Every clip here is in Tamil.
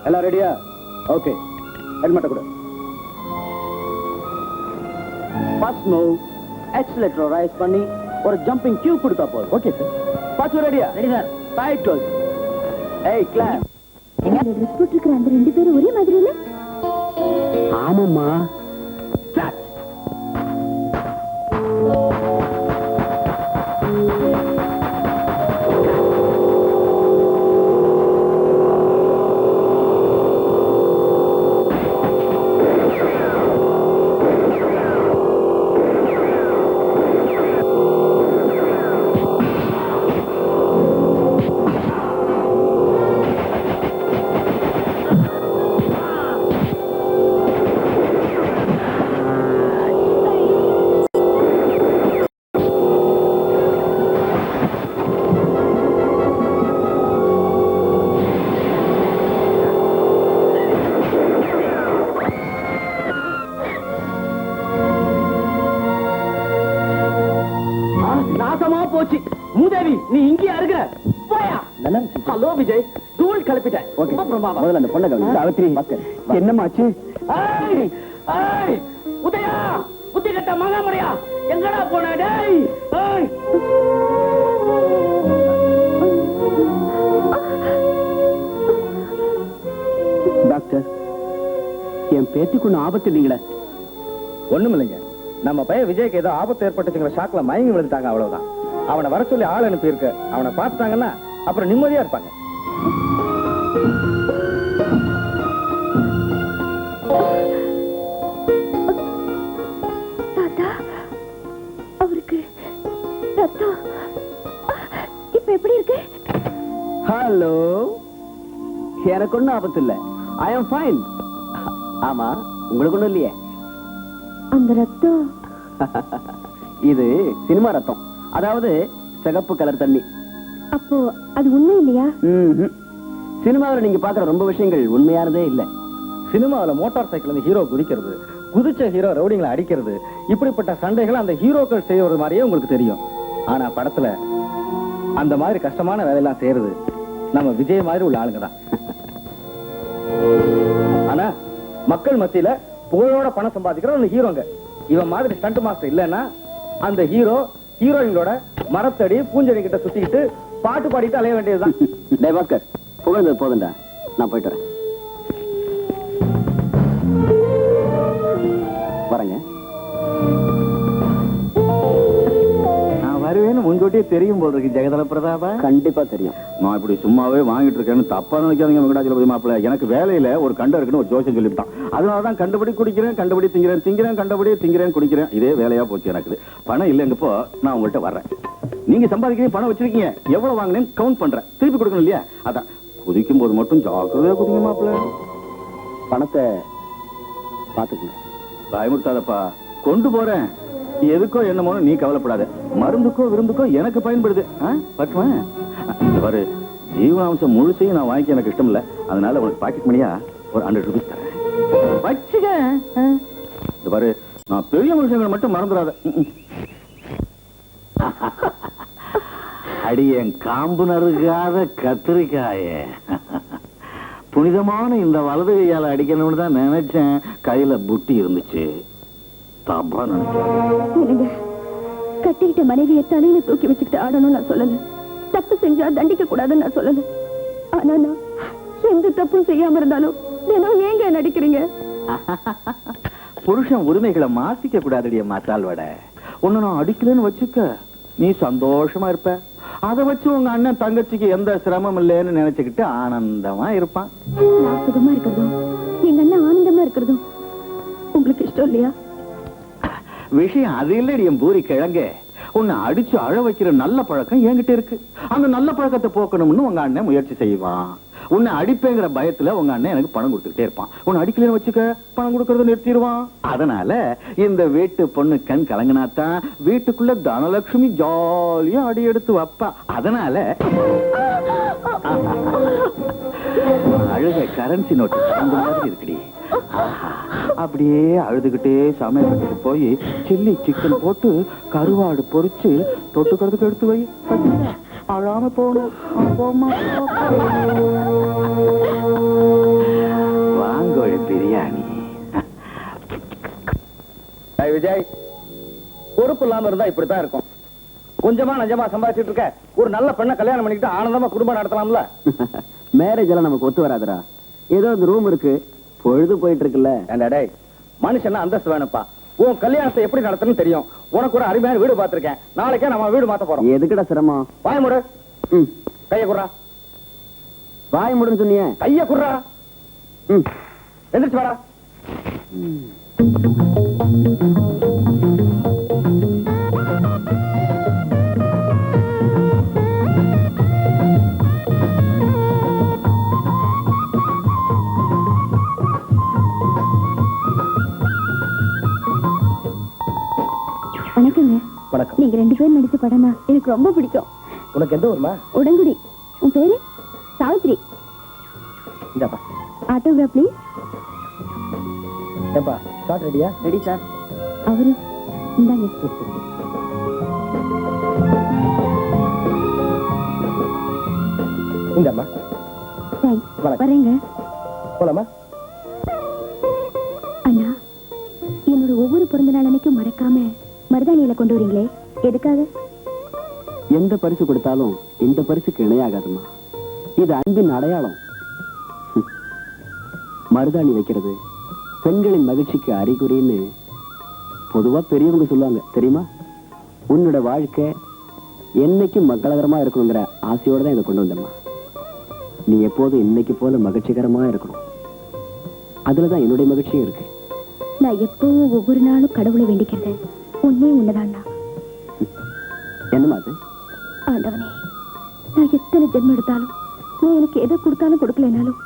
எல்லாம் ரெடியா? ஓகே, ஹெல்மெட்டை கொடு. ஃபர்ஸ்ட் மூவ், எக்ஸலரேட்டர் ரைஸ் பண்ணி ஒரு ஜம்பிங் கியூ கொடுத்தா போதும். Okay sir. பாத்து ரெடியா? Ready sir. Tight close. ஏய் கிளாப். எங்க ட்ரெஸ் போட்டுருக்கிற அந்த ரெண்டு பேரும் ஒரே மாதிரி இல்ல? ஆமாம்மா. மூதேவி, நீ இங்கேயா இருக்கிற? போயா. ஹலோ விஜய், தூள் கிளப்பிட்டேன். முதல்ல அந்த பொண்ணை கவனி. சாவித்ரி, என்னமாச்சு? உதயா, புத்தி கட்ட மகாமரியா, எங்கடா போன? டேய், டாக்டர், என் பேத்திக்கு ஒன்னும் ஆபத்து இல்லைங்களே? ஒண்ணும் இல்லைங்க. நம்ம பையன் விஜய்க்கு ஏதோ ஆபத்து ஏற்பட்டுச்சுங்கிற ஷாக்ல மயங்கி விழுந்துட்டாங்க, அவ்வளவுதான். அவனை வர சொல்லி ஆள் அனுப்பி இருக்கு. அவனை பார்த்தாங்கன்னா அப்புறம் நிம்மதியா இருப்பாங்க. தாத்தா, அவருக்கு ரத்தம் இப்ப எப்படி இருக்கு? ஹலோ, எனக்கு ஒன்னும் ஆபத்து இல்ல. ஐ அம் ஃபைன். ஆமா, உங்களுக்கு ஒண்ணும் இல்லையே? அந்த ரத்தம் இது சினிமா ரத்தம், அதாவது சிகப்பு கலர் தண்ணி. அப்போ அது உண்மை இல்லையா? சினிமாவில் நீங்க பாக்குற ரொம்ப விஷயங்கள் உண்மையானதே இல்ல. சினிமாவில் மோட்டார் சைக்கிள் ஹீரோ குதிக்கிறது, குதிச்ச ஹீரோ ரவுடிங்களை அடிக்கிறது, இப்படிப்பட்ட சண்டைகளை அந்த ஹீரோக்கள் செய்யறது மாதிரியே உங்களுக்கு தெரியும். ஆனா படத்துல அந்த மாதிரி கஷ்டமான வேலையெல்லாம் செய்யறது நம்ம விஜய் மாதிரி உள்ள ஆளுங்க தான். ஆனா மக்கள் மத்தியில புகழோட பணம் சம்பாதிக்கிற ஒரு ஹீரோங்க. இவன் மாதிரி ஸ்டண்ட் மாஸ்டர் இல்லைன்னா அந்த ஹீரோ ஹீரோயினோட மரத்தடி பூஞ்செடி கிட்ட சுத்திக்கிட்டு பாட்டு பாடிட்டு அலைய வேண்டியதுதான். டேய் பாஸ்கர், புகழ்ந்தது போதுண்டா, நான் போயிட்டு வரேன். வரேங்க. நான் வருவேன்னு முன்கூட்டியே தெரியும் போல் இருக்கு ஜெகதல பிரதாபா. கண்டிப்பா தெரியும். நான் இப்படி சும்மாவே வாங்கிட்டு இருக்கேன்னு தப்பா நினைக்காதீங்க வெங்கடாச்சலபதி மாப்பிள்ள. எனக்கு வேலையில ஒரு கண்ட இருக்குன்னு ஒரு ஜோசியம் சொல்லிவிட்டான். அதனாலதான் கண்டுபடி குடிக்கிறேன், கண்டுபடி திங்கிறேன், திங்கிறேன் கண்டுபடி திங்கிறேன் குடிக்கிறேன். இதே வேலையா போச்சு எனக்கு. பணம் இல்லைங்கப்போ நான் உங்கள்கிட்ட வர்றேன். நீங்க சம்பாதிக்கிறீங்க, பணம் வச்சிருக்கீங்க, எவ்வளவு வாங்கினேன்னு கவுண்ட் பண்றேன், திருப்பி கொடுக்கணும் இல்லையா? அதான் குதிக்கும் போது மட்டும் ஜாக்கிரதையா குதிங்க மாப்பிள்ள. பணத்தை பாத்துக்கங்க. பயமுறுத்தாதப்பா, கொண்டு போறேன். எதுக்கோ என்னமோ நீ கவலைப்படாத. மருந்துக்கோ விருந்துக்கோ எனக்கு பயன்படுது. பாரு, ஜீவாம்சம் முழுசையும் நான் வாங்கிக்க எனக்கு இஷ்டம் இல்ல. அதனால உனக்கு பாக்கெட் மணியா ஒரு 100 ரூபீஸ் தரேன், வச்சுக்க. பாரு, நான் பெரிய மனுஷங்களை மட்டும் மறந்துடாத. அடியன் காம்பு நறுக்காத கத்திரிக்காய புனிதமான இந்த வலது கையால அடிக்கணும்னு தான் நினைச்சேன். கையில புட்டி இருந்துச்சு, தப்பா நினைச்சேன். கட்டிக்கிட்ட மனைவியை தலையில தூக்கி வச்சுக்கிட்டு ஆடணும் நான் சொல்லல. தப்பு செஞ்சா தண்டிக்க கூடாதுன்னு நான் சொல்லல. ஆனா நான் எந்த தப்பும் செய்யாம இருந்தாலும் தினம் ஏங்க நடிக்கிறீங்க? புருஷன் உரிமைகளை மாத்திக்க கூடாதுடைய மாத்தால் வட. ஒன்னு நான் அடிக்கலன்னு வச்சுக்க, நீ சந்தோஷமா இருப்ப. அதை வச்சு உங்க அண்ணன் தங்கச்சிக்கு எந்த சிரமம் இல்லைன்னு நினைச்சுக்கிட்டு ஆனந்தமா இருப்பான். நான் சுகமா இருக்கிறதும் எங்க அண்ணன் ஆனந்தமா இருக்கிறதும் உங்களுக்கு இஷ்டம் இல்லையா? விஷயம் அது இல்லடி என் பூரி கிழங்க. உன்னை அடிச்சு அழ வைக்கிற நல்ல பழக்கம் என்கிட்ட இருக்கு. அந்த நல்ல பழக்கத்தை போக்கணும்னு உங்க அண்ணன் முயற்சி செய்வான். உன்னை அடிப்பேங்கிற பயத்துல உங்க அண்ணன் எனக்கு பணம் கொடுத்துக்கிட்டே இருப்பான். உன்னை அடிக்கலன்னு வச்சுக்க, பணம் கொடுக்கறத நிறுத்திடுவான். அதனால இந்த வீட்டு பொண்ணு கண் கலங்கினாத்தான் வீட்டுக்குள்ள தனலட்சுமி ஜாலியா அடி எடுத்து வைப்பா. அதனால அழுக கரன்சி நோட்டு அந்த மாதிரி இருக்குடி. அப்படியே அழுதுகிட்டே சமையல் கட்டுக்கு போய் சில்லி சிக்கன் போட்டு கருவாடு பொரிச்சு தொட்டுக்கிறதுக்கு எடுத்து வை. அழாம போகணும். பொழப்பு இல்லாம இருந்தா இப்படித்தான் இருக்கும். கொஞ்சமா நஞ்சமா சம்பாதிச்சிட்டு இருக்க ஒரு நல்ல பெண்ணை கல்யாணம் பண்ணிக்கிட்டு ஆனந்தமா குடும்பம் நடத்தலாம்ல. மேரேஜ் எல்லாம் நமக்கு ஒத்து வராதுடா. ஏதோ அந்த ரூம் இருக்கு, பொழுது போயிட்டு இருக்குல்ல. ஏண்டா டேய், மனுஷன்னா அந்தஸ்து வேணும்ப்பா. உன் கல்யாணத்தை எப்படி நடத்தணும்னு தெரியும். உனக்கு ஒரு அருமையான வீடு பார்த்திருக்கேன். நாளைக்கே நம்ம வீடு மாத்த போறோம். எதுக்குடா சிரமம்? வாய் மூடு. கைய குடுறா. வாய் மூடுன்னு சொன்னியே. கைய குடுறா. எந்திரிச்சு வாடா. வணக்கங்க. வணக்கம். நீங்க 2 பேரும் நடிச்ச படம்னா எனக்கு ரொம்ப பிடிக்கும். உனக்கு எந்த ஊர்மா? உடங்குடி. உன் பேரு? சாவித்ரி. இந்தாப்பா. Autograph please. ஏப்பா, ஷாட் ரெடியா? Ready sir. அவரு இந்தாங்க. இந்தாம்மா. தேங்க்ஸ். வணக்கம். வரேங்க. போலாமா? அண்ணா, என்னோட ஒவ்வொரு பிறந்த நாள் அன்னைக்கும் மறக்காம மருதாணியில கொண்டு வரீங்களே, எதுக்காக? எந்த பரிசு கொடுத்தாலும் இந்த பரிசுக்கு இணையாகாதுமா. இது அன்பின் அடையாளம். மருதாணி வைக்கிறது பெண்களின் மகிழ்ச்சிக்கு அறிகுறின்னு பொதுவா பெரியவங்க சொல்லுவாங்க, தெரியுமா? உன்னோட வாழ்க்கை என்னைக்கும் மங்களகரமா இருக்கணுங்கிற ஆசையோட தான் இதை கொண்டு வந்தம்மா. நீ எப்போதும் இன்னைக்கு போல மகிழ்ச்சிகரமா இருக்கணும். அதுலதான் என்னுடைய மகிழ்ச்சியும் இருக்கு. நான் எப்பவும் ஒவ்வொரு நாளும் கடவுளை வேண்டிக்கிறேன். உண்மை உன்னதாண்ணா. என்னமா அது? ஆண்டவனே, நான் எத்தனை ஜென்மம் எடுத்தாலும், நீ எனக்கு எதை கொடுத்தாலும் கொடுக்கலனாலும்,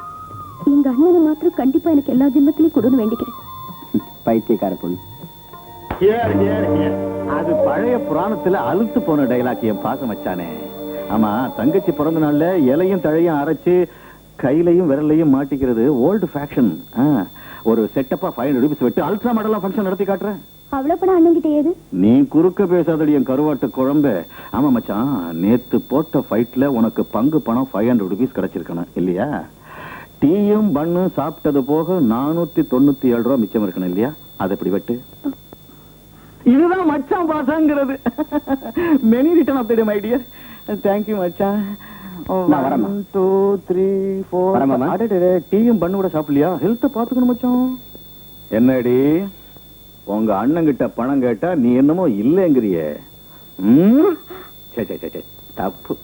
எங்க அண்ணனை மாத்திரம் கண்டிப்பா எனக்கு எல்லா ஜென்மத்திலையும் கொடுன்னு வேண்டிக்கிறேன். பைத்தியக்கார பொண்ணு. அது பழைய புராணத்துல அழுத்து போன டைலாக் என் பாசம் வச்சானே. ஆமா, தங்கச்சி பிறந்த நாள்ல இலையும் தழையும் அரைச்சு கையிலையும் விரலையும் மாட்டிக்கிறது ஓல்டு ஃபேஷன். ஒரு செட்டப்பா 500 ரூபீஸ் விட்டு அல்ட்ரா மாடலா ஃபங்க்ஷன் நடத்தி காட்டுறேன். அவ்வளவு படம் அண்ணன் கிட்ட ஏது? நீ குறுக்க பேசாதடி என் கருவாட்டு குழம்பு. ஆமா மச்சான், நேத்து போட்ட ஃபைட்ல உனக்கு பங்கு பணம் 500 ரூபீஸ் கிடைச்சிருக்கணும் இல்லையா? டீயும் பண்ணும் சாப்பிட்டது போக 497 ரூபா மிச்சம் இருக்கணும் இல்லையா? அதை எப்படி வெட்டு. இதுதான் மச்சான் பாசங்கிறது. Many returns of the day my dear. Thank you மச்சான். நான் வரேம்மா. 1 2 3 4 வரேம்மா. அடடே, டீயும் பண்ணு கூட சாப்பிடலையா? ஹெல்த் பாத்துக்கணும் மச்சான். என்னடி உங்க அண்ணன் கிட்ட பணம் கேட்டா நீ என்னமோ இல்லங்கிறிய? தப்பு.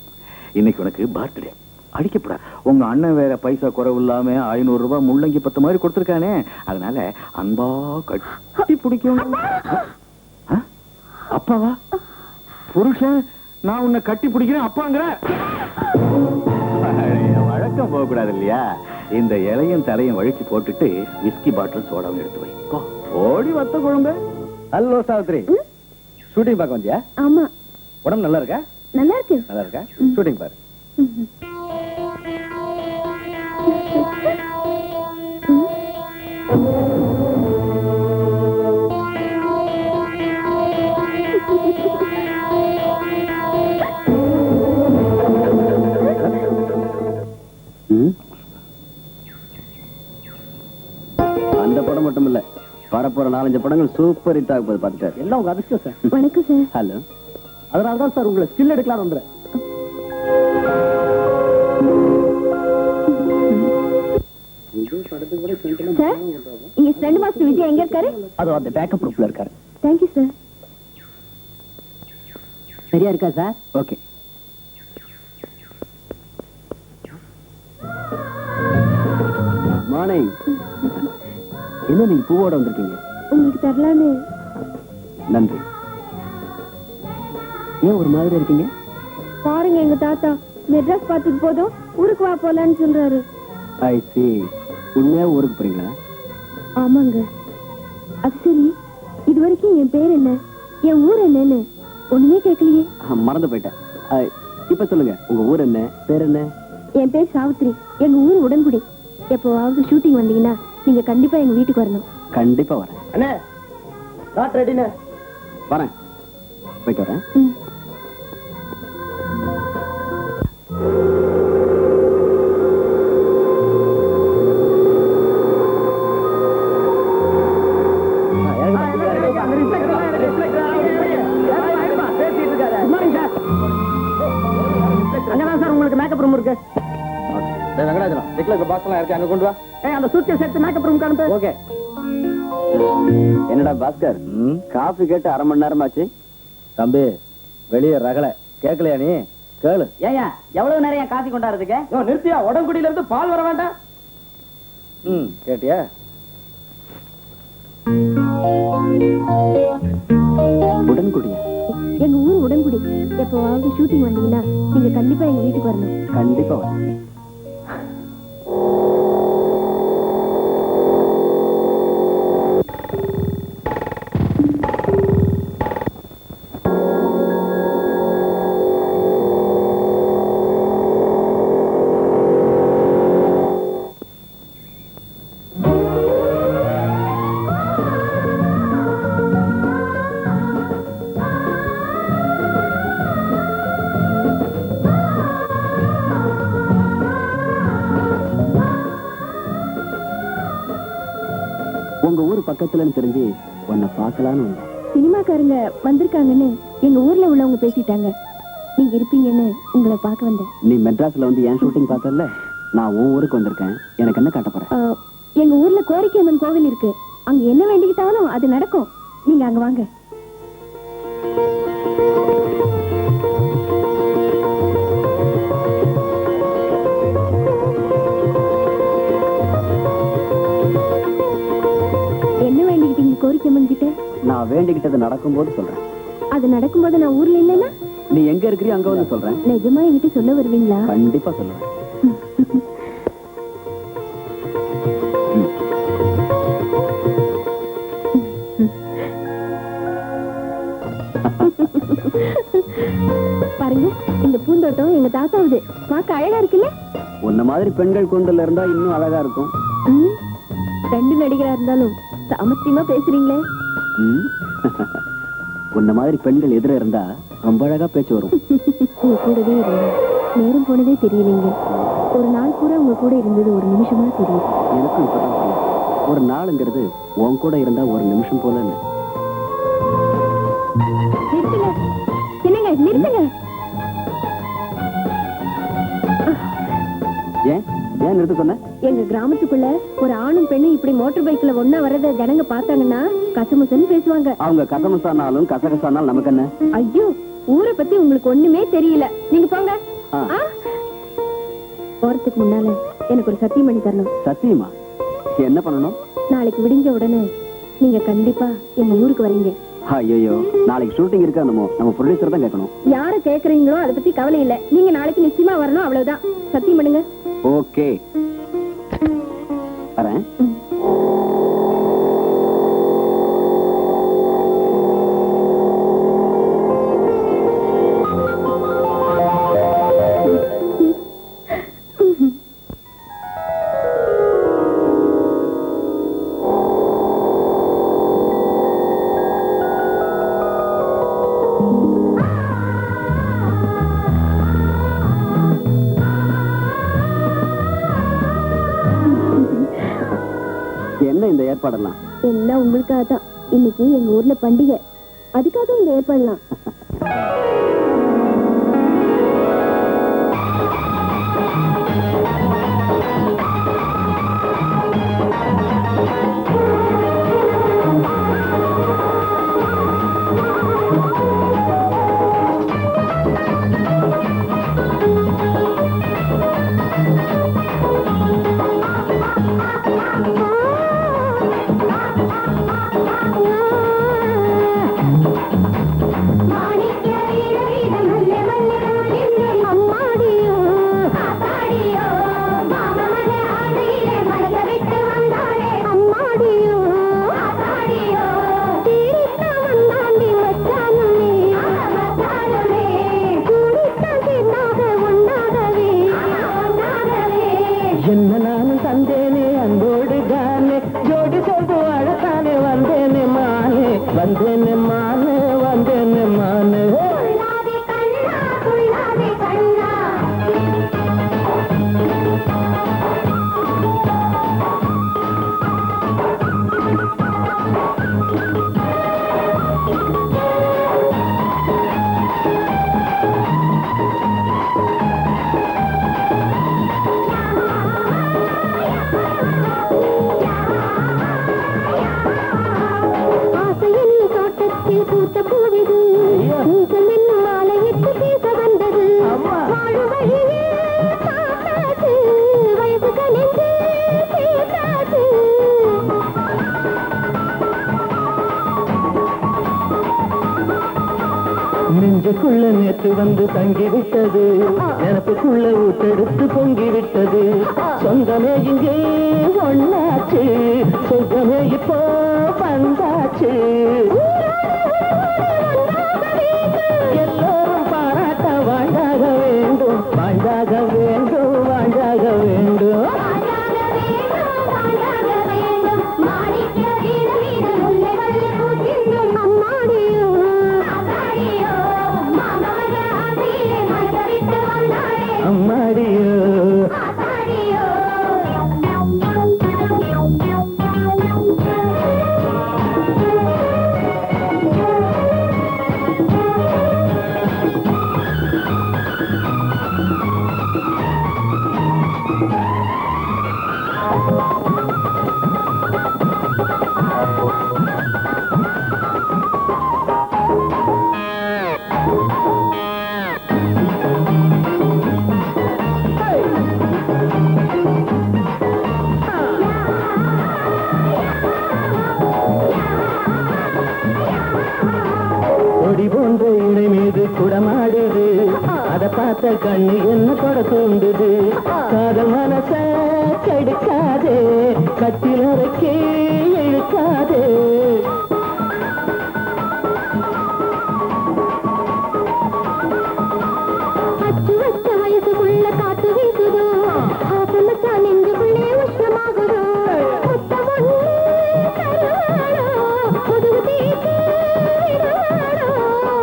இன்னைக்கு உனக்கு பர்த்டே. அடிக்கப்படா. உங்க அண்ணன் வேற பைசா குறைவு இல்லாம 500 ரூபாய் முள்ளங்கி 10 மாதிரி கொடுத்திருக்கானே. அதனால அன்பா கட்டி பிடிக்கும். அப்பாவா? புருஷன் நான் உன்னை கட்டி பிடிக்கிறேன் அப்பாங்கிற வழக்கம் போக கூடாது இல்லையா? இந்த இலையும் தலையும் வழிச்சு போட்டுட்டு விஸ்கி பாட்டில் சோடாவும் எடுத்து வை. ஓடி வத்த குழம்பு. ஹலோ சாவித்ரி, ஷூட்டிங் பார்க்க வந்தியா? ஆமா. உடம்பு நல்லா இருக்கா? நல்லா இருக்கு. நல்லா இருக்கா? ஷூட்டிங் பாரு. அந்த படம் மட்டும் இல்ல, வரப்போற 4-5 படங்கள் சூப்பர் ஹிட் ஆக போகுது. பார்த்துட்டாரு. எல்லாம் உங்க அதிர்ஷ்டம் சார். வணக்கம் சார். ஹலோ. அதனாலதான் சார் உங்களை ஸ்டில் எடுக்கலாம் வந்துறேன். சார், இங்க ஸ்டண்ட் மாஸ்டர் விஜய் எங்க இருக்காரு? அது அந்த பேக்கப் ரூப்ல இருக்காரு. Thank you sir. சரியா இருக்கா சார்? ஓகே. மார்னிங். என்ன நீங்க பூவோட வந்திருக்கீங்க? உங்களுக்கு தரலான்னு. நன்றி. ஏன் ஒரு மாதிரி இருக்கீங்க? பாருங்க, எங்க தாத்தா மெட்ராஸ் பார்த்துட்டு போதும் ஊருக்கு வா போலான்னு சொல்றாரு. ஐ சி. உண்மையா ஊருக்கு போறீங்களா? ஆமாங்க. அது சரி, இது வரைக்கும் என் பேர் என்ன, என் ஊர் என்னன்னு ஒண்ணுமே கேட்கலையே. மறந்து போயிட்டேன். இப்ப சொல்லுங்க, உங்க ஊர் என்ன, பேர் என்ன? என் பேர் சாவித்ரி. எங்க ஊர் உடன்குடி. எப்போவாவது ஷூட்டிங் வந்தீங்கன்னா நீங்க கண்டிப்பா எங்க வீட்டுக்கு வரணும். கண்டிப்பா வரேன். அண்ணே, நாட் ரெடினே. வரேன். போயிட்டு வரேன். எல்லாம் இருக்கு, அங்க கொண்டு வா. அந்த சூட்கேஸ் எடுத்து மேக்கப் ரூம் அனுப்பு. ஓகே. என்னடா பாஸ்கர், காஃபி கேட்டு அரை மணி நேரமாச்சு. தம்பி வெளியே ரகல கேட்கலையா நீ? கேளு. ஏயா எவ்வளவு நேரம் காஃபி கொண்டாடுறதுக்கு? நிறுத்தியா, உடம்புடியில இருந்து பால் வர வேண்டாம். கேட்டியா? உடன்குடியா? எங்க ஊர் உடன்குடி. எப்பவாவது ஷூட்டிங் வந்தீங்கன்னா நீங்க கண்டிப்பா எங்க வீட்டுக்கு வரணும். கண்டிப்பா வரேன். உங்க ஊர் பக்கத்துலன்னு தெரிஞ்சு உன்னை பார்க்கலான்னு வந்தேன். சினிமாக்காரங்க வந்திருக்காங்கன்னு எங்க ஊர்ல உள்ளவங்க பேசிட்டாங்க. நீங்க இருப்பீங்கன்னு உங்களை பார்க்க வந்தேன். நீ மெட்ராஸ்ல வந்து ஏன் ஷூட்டிங் பார்த்தல, நான் உன் ஊருக்கு வந்திருக்கேன். எனக்கு என்ன காட்ட போறேன்? எங்க ஊர்ல கோரிக்கையம்மன் கோவில் இருக்கு. அங்க என்ன வேண்டிக்கிட்டாலும் அது நடக்கும். நீங்க அங்க வாங்க. என்ன வேண்டிக்கிட்டீங்க கோரிக்கையம்மன் கிட்ட? நான் வேண்டிக்கிட்டது நடக்கும்போது சொல்றேன். அது நடக்கும்போது நான் ஊர்ல இல்லைன்னா? நீ எங்க இருக்கிறியோ அங்க வந்து சொல்றேன். நிஜமா என்கிட்ட சொல்ல வருவீங்களா? கண்டிப்பா சொல்லுவேன். பாருங்க, இந்த பூந்தோட்டம் எங்க தாத்தாவுது. பார்க்க அழகா இருக்குல்ல? உன்ன மாதிரி பெண்கள் கொண்டுல இருந்தா இன்னும் அழகா இருக்கும். ரெண்டு நடிகரா இருந்தாலும் சாமர்த்தியமா பேசுறீங்களே. உன்ன மாதிரி பெண்கள் எதிர இருந்தா ரொம்ப அழகா பேச்சு வரும். உங்க கூடவே இருந்தேன், நேரம் போனதே தெரியலீங்க. ஒரு நாள் கூட உங்க கூட இருந்தது ஒரு நிமிஷமா தெரியும். எனக்கும் இப்பதான் புரியுது. ஒரு நாளுங்கிறது உன் கூட இருந்தா ஒரு நிமிஷம் போல. நிறுத்துங்க, என்னங்க நிறுத்துங்க. ஏன் ஏன் நிறுத்த சொன்ன? எங்க கிராமத்துக்குள்ள ஒரு ஆணும் பெண்ணும் இப்படி மோட்டார் பைக்ல ஒன்னா வரத ஜனங்க பார்த்தாங்கன்னா கசமுசன்னு பேசுவாங்க. அவங்க கசமுசானாலும் கசகசானாலும் நமக்கு என்ன? ஐயோ, ஊரை பத்தி உங்களுக்கு ஒண்ணுமே தெரியல. நீங்க போங்க. போறதுக்கு முன்னால எனக்கு ஒரு சத்தியம் பண்ணி தரணும். சத்தியமா? என்ன பண்ணணும்? நாளைக்கு விடிஞ்ச உடனே நீங்க கண்டிப்பா எங்க ஊருக்கு வரீங்க. ஐயோ, நாளைக்கு ஷூட்டிங் இருக்கா? நம்ம ப்ரொடியூசர் தான் கேட்கணும். யார கேக்குறீங்களோ அதை பத்தி கவலை இல்ல. நீங்க நாளைக்கு நிச்சயமா வரணும், அவ்வளவுதான். சத்தியம் பண்ணுங்க. ஓகே, வரேன். என்ன இந்த ஏற்பாடெல்லாம்? எல்லாம் உங்களுக்காக தான். இன்னைக்கு எங்க ஊர்ல பண்டிகை, அதுக்காக இந்த ஏற்பாடலாம். என்ன நானும் தந்தேனே அன்போடு தானே, ஜோடி சேர்ந்து அழகானே வந்தேனே மானே, வந்தேனே மானே, வந்தேனே மானே. நெஞ்சுக்குள்ள நேற்று வந்து தங்கி விட்டது, நினப்புக்குள்ள ஊத்தெடுத்து பொங்கி விட்டது. சொந்தமே இங்கே ஒண்ணாச்சு, சொந்தமே இப்போ வந்தாச்சு. எல்லோரும் பாராட்ட வாழ்ந்தாக வேண்டும், வாழ்ந்தாக வேண்டும், வாழ்ந்தாக வேண்டும். அம்மாடியோ கொடி போன்ற இணை மீது குடமாடுது, அதை பார்த்த கண்ணு என்ன கொட தூண்டுது. காதல் மனச கெடுக்காதே, கட்டிலறைக்கே இழுக்காதே. அச்சு வச்ச வயசுக்குள்ள காத்து வீசுதோ, ஆசமத்தான் நெஞ்சுக்குள்ளே உஷ்ணமாகுதோ. முத்தமொன்னு தருவாளோ, புது தீக்கு விடுவாளோ.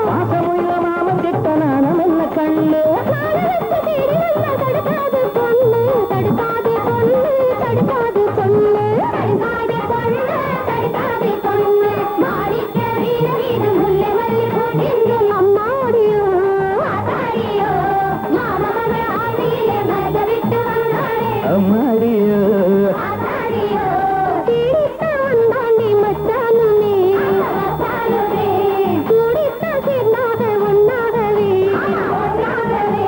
பாசமுள்ள மாமன் கிட்ட நாணம் என்ன கண்ணு, காலவெத்த தேடி வந்தா தடுக்காது பொண்ணு, தடுக்காது பொண்ணு, தடுக்காது பொண்ணு, தடுக்காது பொண்ணு, தடுக்காது பொண்ணு. மாறிக்க வீடு வீடு முல்லை மல்லி பூத்திருந்தும் அம்மாடியோ ஆத்தாடியோ, மாமன் ஆசையிலே மனதை விட்டு வந்தாரே அம்மாடியோ ஆத்தாடியோ. தீடித்தான் வந்தாண்டி மச்சானுமே, மச்சானுமே, கூடித்தான் சேர்ந்தாக ஒன்னாகவே, ஒன்னாகவே.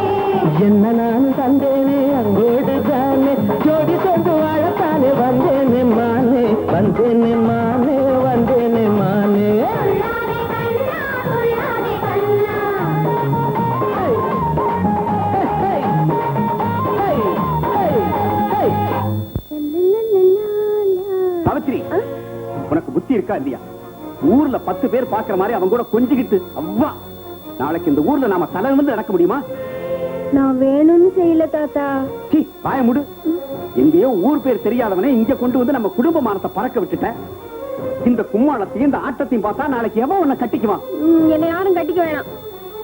என்ன நான் தந்தேனே அங்கோடு தானே, ஜோடி சொந்து வாழத்தானே வந்தேனே மானே, வந்தேனே மானே, வந்தேனே மானே. துள்ளாதே கண்ணா, சாவித்திரி, உனக்கு புத்தி இருக்கா இல்லையா? ஊர்ல 10 பேர் பாக்குற மாதிரி அவன் கூட கொஞ்சிக்கிட்டு அவ்வா, நாளைக்கு இந்த ஊர்ல நாம தலை வந்து நடக்க முடியுமா? நான் வேணும்னு செய்யல தாத்தா. சீ, வாய முடு. எங்கேயோ ஊர் பேர் தெரியாதவனே இங்க கொண்டு வந்து நம்ம குடும்ப மானத்தை பறக்க விட்டுட்டேன். இந்த கும்மாளத்தையும் இந்த ஆட்டத்தையும் பார்த்தா நாளைக்கு எவன் உன்னை கட்டிக்குவான்? என்னை யாரும் கட்டிக்க வேணாம்,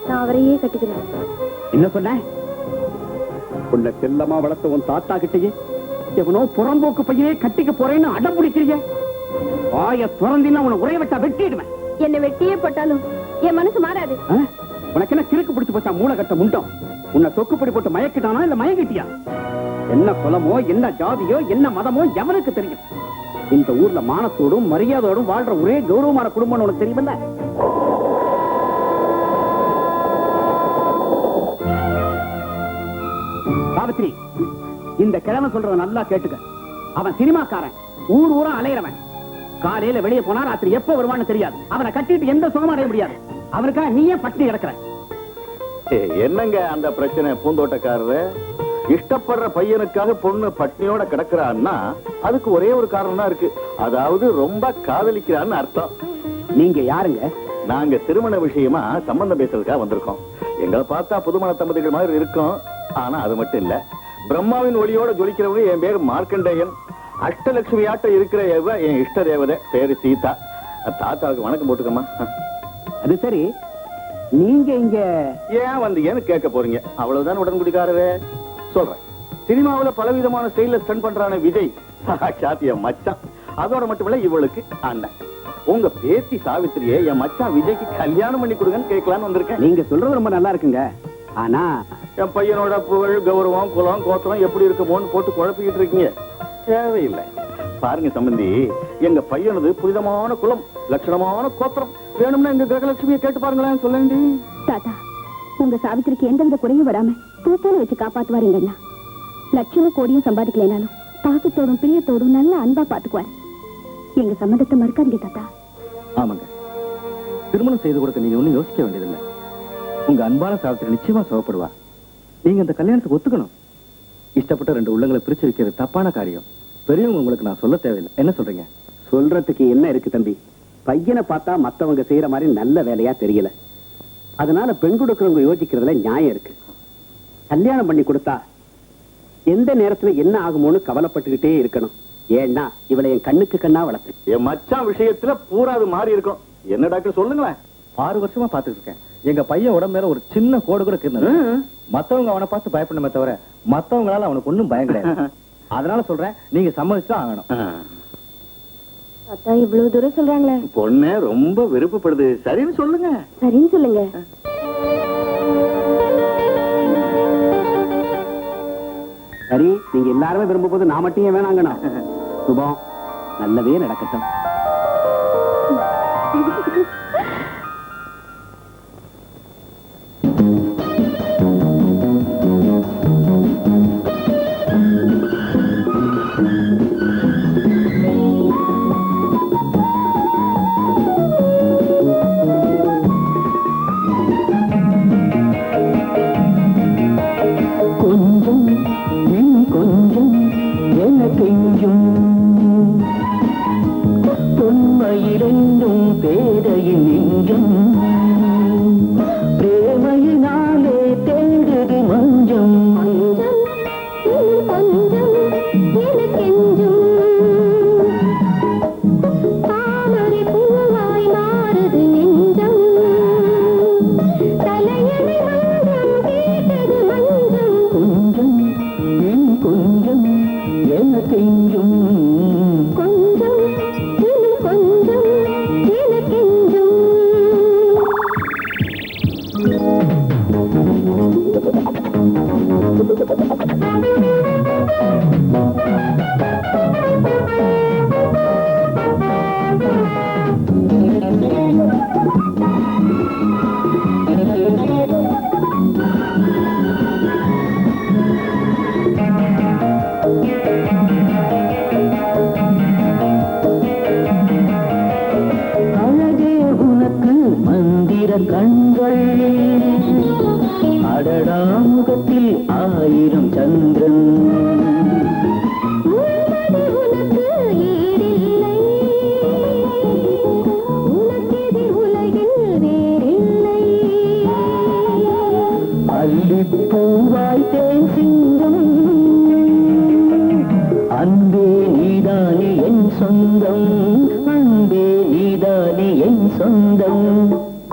நான் அவரையே கட்டிக்கிறேன். என்ன சொன்ன? உன்னை செல்லமா வளர்த்த உன் தாத்தா கிட்டயே எவனோ புறம்போக்கு பையனே கட்டிக்க போறேன்னு அடம் பிடிக்கிறீங்க. வாய திறந்தின்னா உன்னை உரைய விட்டா வெட்டிடுவேன். என்னை வெட்டியே போட்டாலும் என் மனசு மாறாது. ஆ? உனக்கு என்ன கிறுக்கு பிடிச்சு போச்சா மூளை கட்ட முண்டம்? உன்னை தொக்குப்படி போட்டு மயக்கிட்டானா இல்ல மயங்கிட்டியா? என்ன குலமோ, என்ன ஜாதியோ, என்ன மதமோ எவனுக்கு தெரியும்? இந்த ஊர்ல மானத்தோடும் மரியாதையோடும் வாழ்ற ஒரே கௌரவமான குடும்பம் உனக்கு தெரியுமில்ல? சாவித்திரி, இந்த கிழமை சொல்றத நல்லா கேட்டுக்க. அவன் சினிமாக்காரன், ஊர் ஊரா அலையிறவன். காலையில வெளியே போனா ராத்திரி எப்ப வருவான்னு தெரியாது. அவனை கட்டிட்டு எந்த சுகமும் அடைய முடியாது. அவனுக்காக நீயே பட்டினி கிடக்குற. என்னங்க அந்த பிரச்சனை? பூந்தோட்டக்காரரு இஷ்டப்படுற பையனுக்காக பொண்ணு பட்னியோட கிடக்குறான்னா அதுக்கு ஒரே ஒரு காரணம் தான் இருக்கு. அதாவது ரொம்ப காதலிக்கிறான்னு அர்த்தம். நீங்க யாருங்க? நாங்க திருமண விஷயமா சம்பந்தம் பேசுறதுக்காக வந்திருக்கோம். எங்களை பார்த்தா புதுமண தம்பதிகள் மாதிரி இருக்கும். ஆனா அது மட்டும் இல்ல, பிரம்மாவின் ஒளியோட ஜொலிக்கிறவங்க என் பேரு மார்க்கண்டேயன். அஷ்டலட்சுமி ஆட்ட இருக்கிற என் இஷ்ட தேவதை பேரு சீதா. தாத்தாவுக்கு வணக்கம் போட்டுக்கமா. அது சரி, நீங்க இங்க ஏன் வந்தீங்கன்னு கேட்க போறீங்க. அவ்வளவுதான் உடன்குடிக்காரரே. சொல்றேன், சினிமாவுல பலவிதமான ஸ்டைல்ல ஸ்டன் பண்றான விஜய் சாத்திய மச்சான். அதோட மட்டுமில்ல, இவளுக்கு அண்ணன். உங்க பேத்தி சாவித்திரியை என் மச்சான் விஜய்க்கு கல்யாணம் பண்ணி கொடுங்கன்னு கேட்கலான்னு வந்திருக்கேன். நீங்க சொல்றது ரொம்ப நல்லா இருக்குங்க. ஆனா என் பையனோட புகழ், கௌரவம், குலம், கோத்திரம் எப்படி இருக்குமோன்னு போட்டு குழப்பிக்கிட்டு இருக்கீங்க. தேவையில்லை. பாருங்க சம்பந்தி, எங்க பையனது புனிதமான குலம், லட்சணமான கோத்திரம். வேணும்னா எங்க கிரகலட்சுமியை கேட்டு பாருங்களேன். சொல்லேண்டி தாத்தா, உங்க சாவித்திரிக்கு எந்தவித குறையும் வராம பூ போல வச்சு காப்பாத்துவாருங்கண்ணா. லட்சமும் கோடியும் சம்பாதிக்கலைனாலும் பாசத்தோடும் பிரியத்தோடும் நல்ல அன்பா பாத்துக்குவாரு. எங்க சம்மதத்தை மறுக்காதீங்க தாத்தா. ஆமாங்க, திருமணம் செய்து கொடுக்க நீங்க ஒண்ணும் யோசிக்க வேண்டியதில்லை. உங்க அன்பான சாவித்திரி நிச்சயமா சுகப்படுவா. நீங்க இந்த கல்யாணத்துக்கு ஒத்துக்கணும். இஷ்டப்பட்ட ரெண்டு உள்ளங்களை பிரிச்சு வைக்கிறது தப்பான காரியம். பெரியவங்க உங்களுக்கு நான் சொல்ல தேவையில்லை. என்ன சொல்றீங்க? சொல்றதுக்கு என்ன இருக்கு தம்பி? பையனை பார்த்தா மத்தவங்க செய்யற மாதிரி நல்ல வேலையா தெரியல. அதனால பெண் கொடுக்கறவங்க யோசிக்கிறதுல நியாயம் இருக்கு. கல்யாணம் பண்ணி கொடுத்தா எந்த நேரத்துல என்ன ஆகுமோன்னு கவலைப்பட்டுக்கிட்டே இருக்கணும். ஏன்னா இவளை என் கண்ணுக்கு கண்ணா வளர்த்து. என் மச்சான் விஷயத்துல பூரா அது மாறி இருக்கும். என்ன டாக்டர் சொல்லுங்களேன். 6 வருஷமா பாத்துட்டு இருக்கேன். எங்க பையன் உடம்பு மேல ஒரு சின்ன கோடு கூட இருந்தது. மத்தவங்க அவனை பார்த்து பயப்படணுமே தவிர மத்தவங்களால அவனுக்கு ஒண்ணும் பயம் கிடையாது. அதனால சொல்றேன், நீங்க சம்மதிச்சுதான் ஆகணும். தாத்தா இவ்வளவு தூரம் சொல்றாங்களே. பொண்ணு ரொம்ப விருப்பப்படுது. சரின்னு சொல்லுங்க. சரின்னு சொல்லுங்க. சரி, நீங்க எல்லாருமே விரும்பும் போது நான் மட்டும் ஏன் வேணாங்கண்ணா? சுபம், நல்லதே நடக்கட்டும்.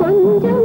கொஞ்சம்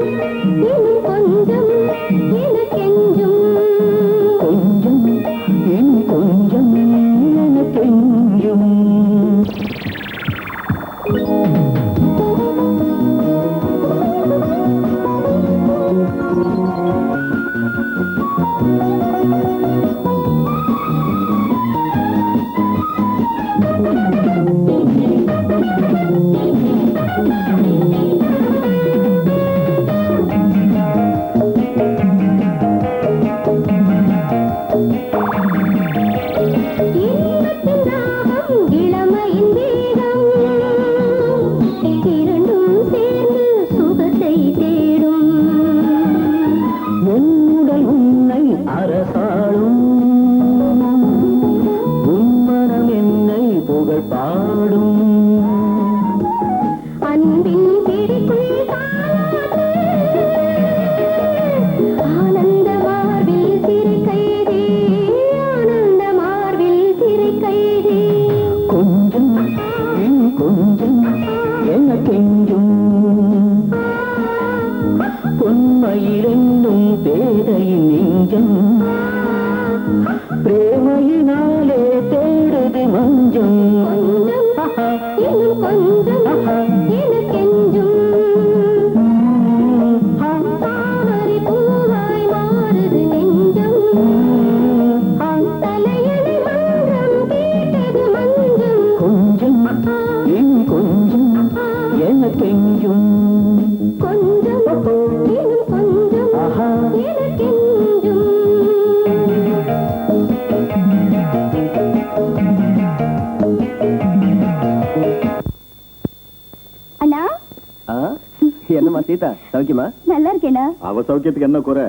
என்னம்மா சீதா சௌக்கியமா? நல்லா இருக்கேனா? அவ சௌக்கியத்துக்கு என்ன குறை?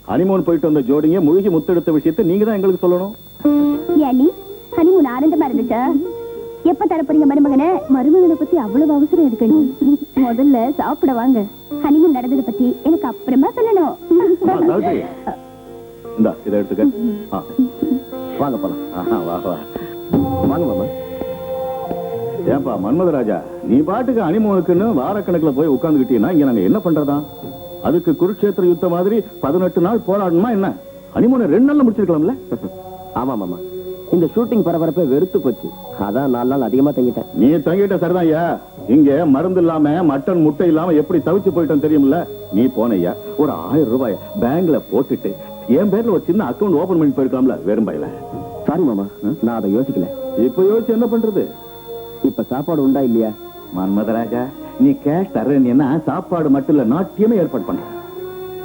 ஹனிமூன் போயிட்டு வந்த ஜோடிங்க முழுகி முத்தெடுத்த விஷயத்தை நீங்க தான் எங்களுக்கு சொல்லணும். ஏனி ஹனிமூன் ஆனந்தமா இருந்துச்சா? எப்ப தரப்போறீங்க மருமகனை? மருமகனை பத்தி அவ்வளவு அவசரம் இருக்கு. முதல்ல சாப்பிட வாங்க. ஹனிமூன் நடந்ததை பத்தி எனக்கு அப்புறமா சொல்லணும். சாவித்ரி, இந்தா இதை எடுத்துக்க. வாங்க போலாம். வா வா. வாங்க மாமா. ஏன்பா மன்மதராஜா, நீ பாட்டுக்கு ஹனிமூனுக்குன்னு வாரக்கணக்குல போய் உட்கார்ந்துகிட்டீங்கன்னா இங்க நாங்க என்ன பண்றதா? அதுக்கு குருட்சேத்திர யுத்த மாதிரி 18 நாள் போராடணுமா என்ன? ஹனிமூனை 2 நாள்ல முடிச்சிருக்கலாம்ல? ஆமா மாமா, இந்த ஷூட்டிங் பரபரப்பை வெறுத்து போச்சு. அதான் 4 நாள் அதிகமா தங்கிட்டேன். நீ தங்கிட்ட சரிதான் ஐயா. இங்க மருந்து இல்லாம மட்டன் முட்டை இல்லாம எப்படி தவிச்சு போயிட்டோம் தெரியுமில்ல? நீ போனையா ஒரு 1000 ரூபாய் பேங்க்ல போட்டுட்டு என் பேர்ல ஒரு சின்ன அக்கவுண்ட் ஓபன் பண்ணி போயிருக்கலாம்ல வெறும் பையில. சாரி மாமா, நான் அதை யோசிக்கல. இப்ப யோசிச்சு என்ன பண்றது? இப்ப சாப்பாடு உண்டா இல்லையா? மன்மதராஜா, நீ கேஷ் தர்றேன்னா சாப்பாடு மட்டும் இல்ல நாட்டியமே ஏற்பாடு பண்ற.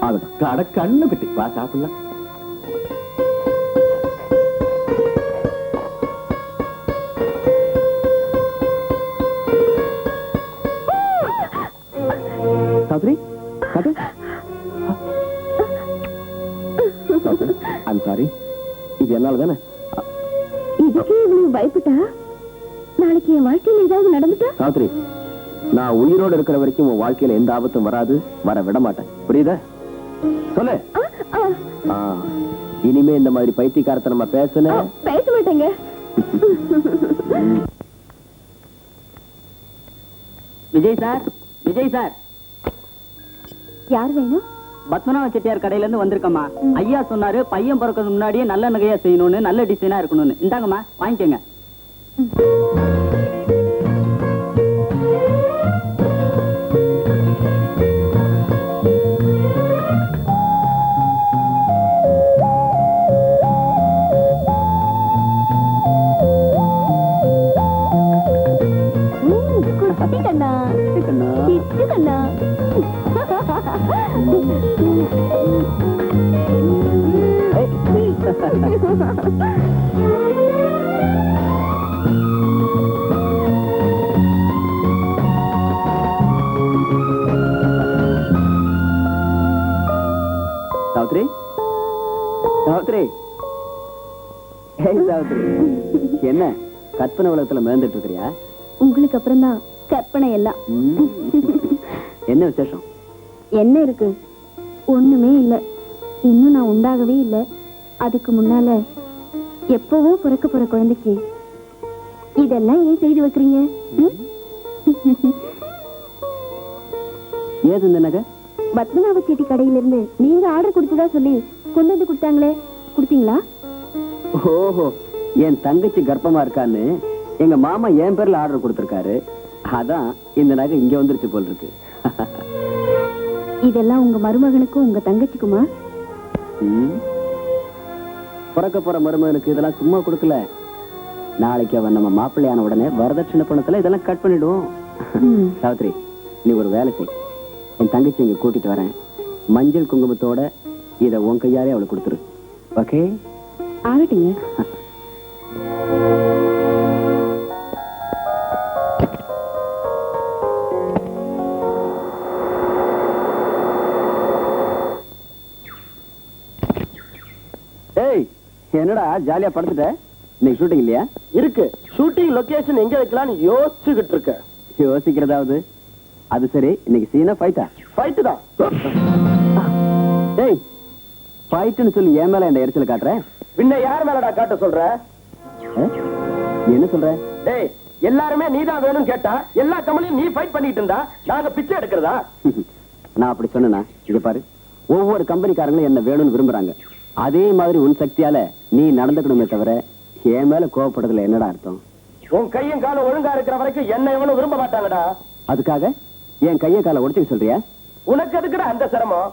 ஆகட்டும். கடை கண்ணு கட்டி வா சாப்பிடலாம். சாத்ரி, காட்டு. I'm sorry. இது என்னால தானே? இதுக்கே இவ்வளவு பயப்பட்டா? நாளைக்கு என் வாழ்க்கையில ஏதாவது நடந்துட்டா? சாத்ரி, நான் உயிரோடு இருக்கிற வரைக்கும் உன் வாழ்க்கையில எந்த ஆபத்தும் வராது, வர விட மாட்டேன். புரியுதா? சொல்லு. இனிமே இந்த மாதிரி பைத்தியக்காரத்தை நம்ம பேசணும். பேச மாட்டேங்க. விஜய் சார், விஜய் சார், யார் வேணும்? பத்மநாப செட்டியார் கடையில இருந்து வந்திருக்கம்மா. ஐயா சொன்னாரு பையன் பிறக்கிறதுக்கு முன்னாடியே நல்ல நகையா செய்யணும்னு, நல்ல டிசைனா இருக்கணும்னு. இந்தாங்கம்மா வாங்கிக்கோங்க. சாவித்ரி, சாவித்ரி, சாவித்ரி, என்ன கற்பனை உலகத்துல மேந்துட்டு இருக்கிறியா? உங்களுக்கு அப்புறம் தான் கற்பனை எல்லாம். என்ன விசேஷம்? என்ன இருக்கு? ஒண்ணுமே இல்ல. இன்னும் நான் உண்டாகவே இல்ல. அதுக்கு முன்னால எப்பவோ பிறக்க போற குழந்தைக்கு இதெல்லாம் ஏன் செய்து வைக்கிறீங்க? ஏது இந்த நகை? பத்மநாப செட்டி கடையிலிருந்து நீங்க ஆர்டர் கொடுத்ததா சொல்லி கொண்டு வந்து கொடுத்தாங்களே, கொடுத்தீங்களா? ஓஹோ, என் தங்கச்சி கர்ப்பமா இருக்கான்னு எங்க மாமா என் பேர்ல ஆர்டர் கொடுத்திருக்காரு. அதான் இந்த நகை இங்க வந்துருச்சு போல் இருக்கு. இதெல்லாம் உங்க மருமகனுக்கும் உங்க தங்கச்சிக்குமா? பிறக்க போற மருமகனுக்கு இதெல்லாம் சும்மா கொடுக்கல. நாளைக்கு அவன் நம்ம மாப்பிள்ளையான உடனே வரதட்சணை பணத்துல இதெல்லாம் கட் பண்ணிடுவோம். சாவித்ரி, நீ ஒரு வேலை செய். என் தங்கச்சி இங்க கூட்டிட்டு வரேன். மஞ்சள் குங்குமத்தோட இத உன் கையாலே அவளுக்கு கொடுத்துரு. ஓகே? ஆகட்டுங்க. ஏய், என்னடா ஜாலியா படுத்துட்ட? இன்னைக்கு ஷூட்டிங் இல்லையா? இருக்கு. ஷூட்டிங் லொகேஷன் எங்க வைக்கலாம்னு யோசிச்சுக்கிட்டு இருக்க. யோசிக்கிறதாவது? அது சரி, இன்னைக்கு சீனா ஃபைட்டா? ஃபைட் தான். ஏய், ஃபைட்னு சொல்லி என் மேல என்ன எரிச்சல் காட்டுற? பின்ன யார் மேலடா காட்ட சொல்ற? என்ன சொல்ற? டேய், எல்லாருமே நீதான் வேணும்னு கேட்டா எல்லா கம்பெனியும் நீ ஃபைட் பண்ணிட்டு இருந்தா நாங்க பிச்சை எடுக்கிறதா? நான் அப்படி சொன்னா? இங்க பாரு, ஒவ்வொரு கம்பெனிக்காரங்களும் என்ன வேணும்னு விரும்புறாங்க. அதே மாதிரி உன் சக்தியால நீ நடந்துக்கணுமே தவிர என் மேல கோவப்படுறதுல என்னடா அர்த்தம்? உன் கையும் காலம் ஒழுங்கா இருக்கிற வரைக்கும் என்ன எவனும் விரும்ப மாட்டாங்கடா. அதுக்காக என் கையை காலை உடைச்சுக்க சொல்றியா? உனக்கு எதுக்குடா அந்த சிரமம்?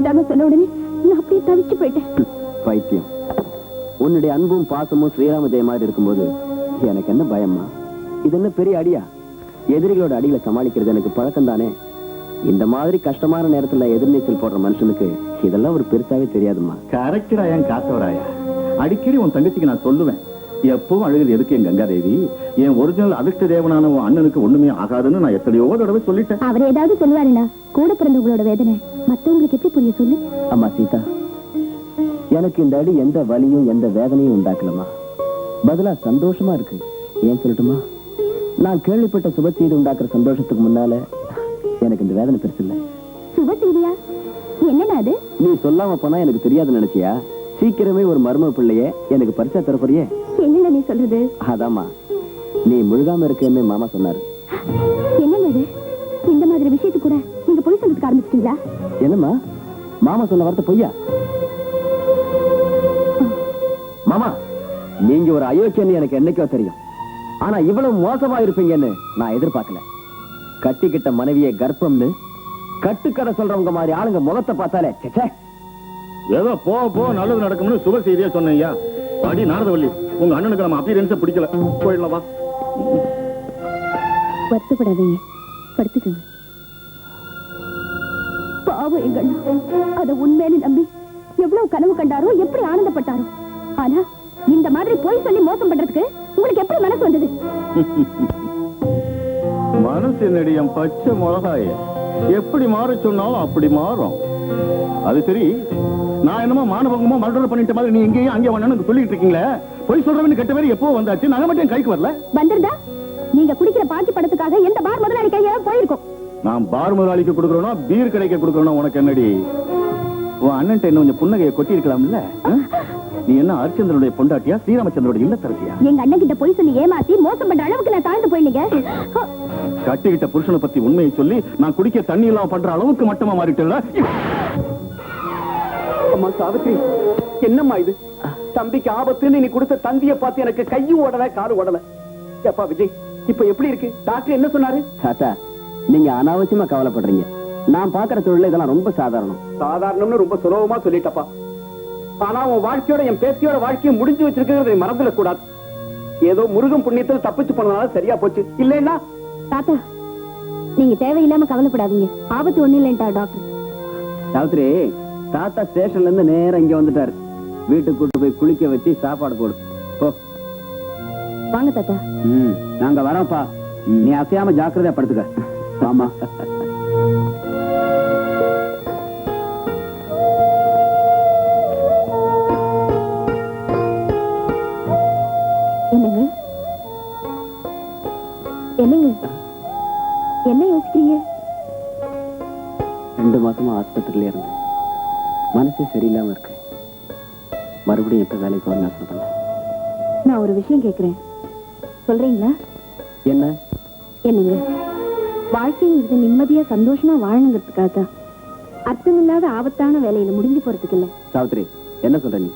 வேண்டாம்னு சொன்ன உடனே நான் அப்படியே தவிச்சு போயிட்டேன். பைத்தியம். உன்னுடைய அன்பும் பாசமும் ஸ்ரீராம ஜெய மாதிரி இருக்கும்போது எனக்கு என்ன பயம்மா? இது என்ன பெரிய அடியா? எதிரிகளோட அடிகளை சமாளிக்கிறது எனக்கு பழக்கம் தானே. இந்த மாதிரி கஷ்டமான நேரத்துல எதிர்நீச்சல் போடுற மனுஷனுக்கு இதெல்லாம் ஒரு பெருசாவே தெரியாதுமா. கரெக்டா என் காத்தவராயா, அடிக்கடி உன் தங்கச்சிக்கு நான் சொல்லுவேன், எப்பவும் அழுகுது எதுக்கு என் கங்காதேவி, என் ஒரிஜினல் அதிர்ஷ்ட தேவனான உன் அண்ணனுக்கு ஒண்ணுமே ஆகாதுன்னு நான் எத்தனையோ தடவை சொல்லிட்டேன். அவர் ஏதாவது சொல்லுவாருன்னா கூட பிறந்தவங்களோட வேதனை மத்தவங்களுக்கு எப்படி புரிய சொல்லு? அம்மா சீதா, எனக்கு இந்த அடி எந்த வலியும் எந்த வேதனையும் உண்டாக்கலமா, பதிலா சந்தோஷமா இருக்கு. ஏன் சொல்லட்டுமா? நான் கேள்விப்பட்ட சுப செய்தி உண்டாக்குற சந்தோஷத்துக்கு முன்னால எனக்கு இந்த வேதனை பெருசு இல்ல. சுப செய்தியா? என்னன்னா அது? நீ சொல்லாம போனா எனக்கு தெரியாதுன்னு நினைச்சியா? சீக்கிரமே ஒரு மர்ம பிள்ளைய எனக்கு பரிசா தரப்போறியே. என்னங்க நீ சொல்றது? அதாம்மா, நீ முழுகாம இருக்கேன்னு மாமா சொன்னாரு. என்னங்க இது? இந்த மாதிரி விஷயத்துக்கு கூட நீங்க பொய் சொல்றதுக்கு ஆரம்பிச்சிட்டீங்களா? என்னம்மா, மாமா சொன்ன வார்த்தை பொய்யா? மாமா, நீங்க ஒரு அயோக்கியன்னு எனக்கு என்னைக்கோ தெரியும். ஆனா இவ்வளவு மோசமா இருப்பீங்கன்னு நான் எதிர்பார்க்கல. கட்டிக்கிட்ட மனைவியை கர்ப்பம்னு கட்டுக்கடை சொல்றவங்க மாதிரி ஆளுங்க முகத்தை பார்த்தாலே ச்சே. ஏதோ போ நல்லது நடக்கும்னு சுப செய்தியா சொன்னீங்க. அடி நாரதவள்ளி, உங்க அண்ணனுக்கு நம்ம அப்பியரன்ஸ பிடிக்கல, போயிடலாம் வா. வருத்தப்படாதீங்க, படுத்துக்கங்க. பாவம் எங்க அண்ணா, அத உண்மையில நம்பி எவ்வளவு கனவு கண்டாரோ, எப்படி ஆனந்தப்பட்டாரோ. ஆனா இந்த மாதிரி போய் சொல்லி மோசம் பண்றதுக்கு உங்களுக்கு எப்படி மனசு வந்தது? மனசு என்னடி என் பச்சை மிளகாய, எப்படி மாற சொன்னாலும் அப்படி மாறும். அது சரி, நான் என்னமோ மானபங்கமோ மர்டர் பண்ணிட்ட மாதிரி நீ எங்கேயும் அங்கே வரணும்னு சொல்லிட்டு இருக்கீங்களே, போய் சொல்றவன்னு கெட்ட பேர் எப்போ வந்தாச்சு, நாங்க மட்டும் கைக்கு வரல. வந்திருந்தா நீங்க குடிக்கிற பாக்கி படத்துக்காக எந்த பார் முதலாளி கையால போயிருக்கோம். நான் பார் முதலாளிக்கு கொடுக்கறோனா பீர் கடைக்கு கொடுக்கறோனா உனக்கு என்னடி? உன் அண்ணன்ட்ட என்ன கொஞ்சம் புன்னகையை கொட்டி இருக்கலாம்ல? நீ என்ன ஹரிச்சந்திரனுடைய பொண்டாட்டியா, ஸ்ரீராமச்சந்திரோட இல்லத்தரசியா? எங்க அண்ணன் கிட்ட போய் சொல்லி ஏமாத்தி மோசம் பண்ற அளவுக்கு நான் தாழ்ந்து போயிட்டீங்க. கட்டிக்கிட்ட புருஷனை பத்தி உண்மையை சொல்லி நான் குடிக்க தண்ணி எல்லாம் பண்ற அளவுக்கு மட்டமா மாறிட்டேன். அம்மா சாவித்ரி, என்னம்மா இது? தம்பிக்கு ஆபத்துன்னு நீ கொடுத்த தந்திய பார்த்து எனக்கு கையும் ஓடல காது ஓடல. எப்பா விஜய், இப்ப எப்படி இருக்கு? டாக்டர் என்ன சொன்னாரு? தாத்தா, நீங்க அனாவசியமா கவலைப்படுறீங்க. நான் பாக்குற தொழில இதெல்லாம் ரொம்ப சாதாரணம். சாதாரணம்னு ரொம்ப சுலபமா சொல்லிட்டப்பா. ஆனா உன் வாழ்க்கையோட என் பேத்தியோட வாழ்க்கையை முடிஞ்சு வச்சிருக்கிறது நீ மறந்துட கூடாது. ஏதோ முருகன் புண்ணியத்தில் தப்பிச்சு போனதால சரியா போச்சு, இல்லைன்னா? தாத்தா, நீங்க தேவையில்லாம கவலைப்படாதீங்க, ஆபத்து ஒண்ணு இல்லைன்டா டாக்டர். சாவித்ரி, தாத்தா ஸ்டேஷன்ல இருந்து நேரம் இங்க வந்துட்டாரு. வீட்டுக்கு கூட்டு போய் குளிக்க வச்சு சாப்பாடு போடு. போ. வாங்க தாத்தா. நாங்க வரோம்ப்பா. நீ அசையாம ஜாக்கிரதையா படுத்துக்க. ஆமா. என்னங்க என்னங்க என்ன யோசிக்கிறீங்க? 2 மாசமா ஆஸ்பத்திரியில இருந்து மனசே சரியில்லாம இருக்கு. மறுபடியும் எப்ப வேலைக்கு வரணும் யோசனை பண்ணேன். நான் ஒரு விஷயம் கேக்குறேன், சொல்றீங்களா? என்ன? என்னங்க, வாழ்க்கைங்கிறது நிம்மதியா சந்தோஷமா வாழணுங்கிறதுக்காக தான். அர்த்தமில்லாத ஆபத்தான வேலையில முடிஞ்சு போறதுக்கு இல்ல. சாவித்ரி, என்ன சொல்ற நீ?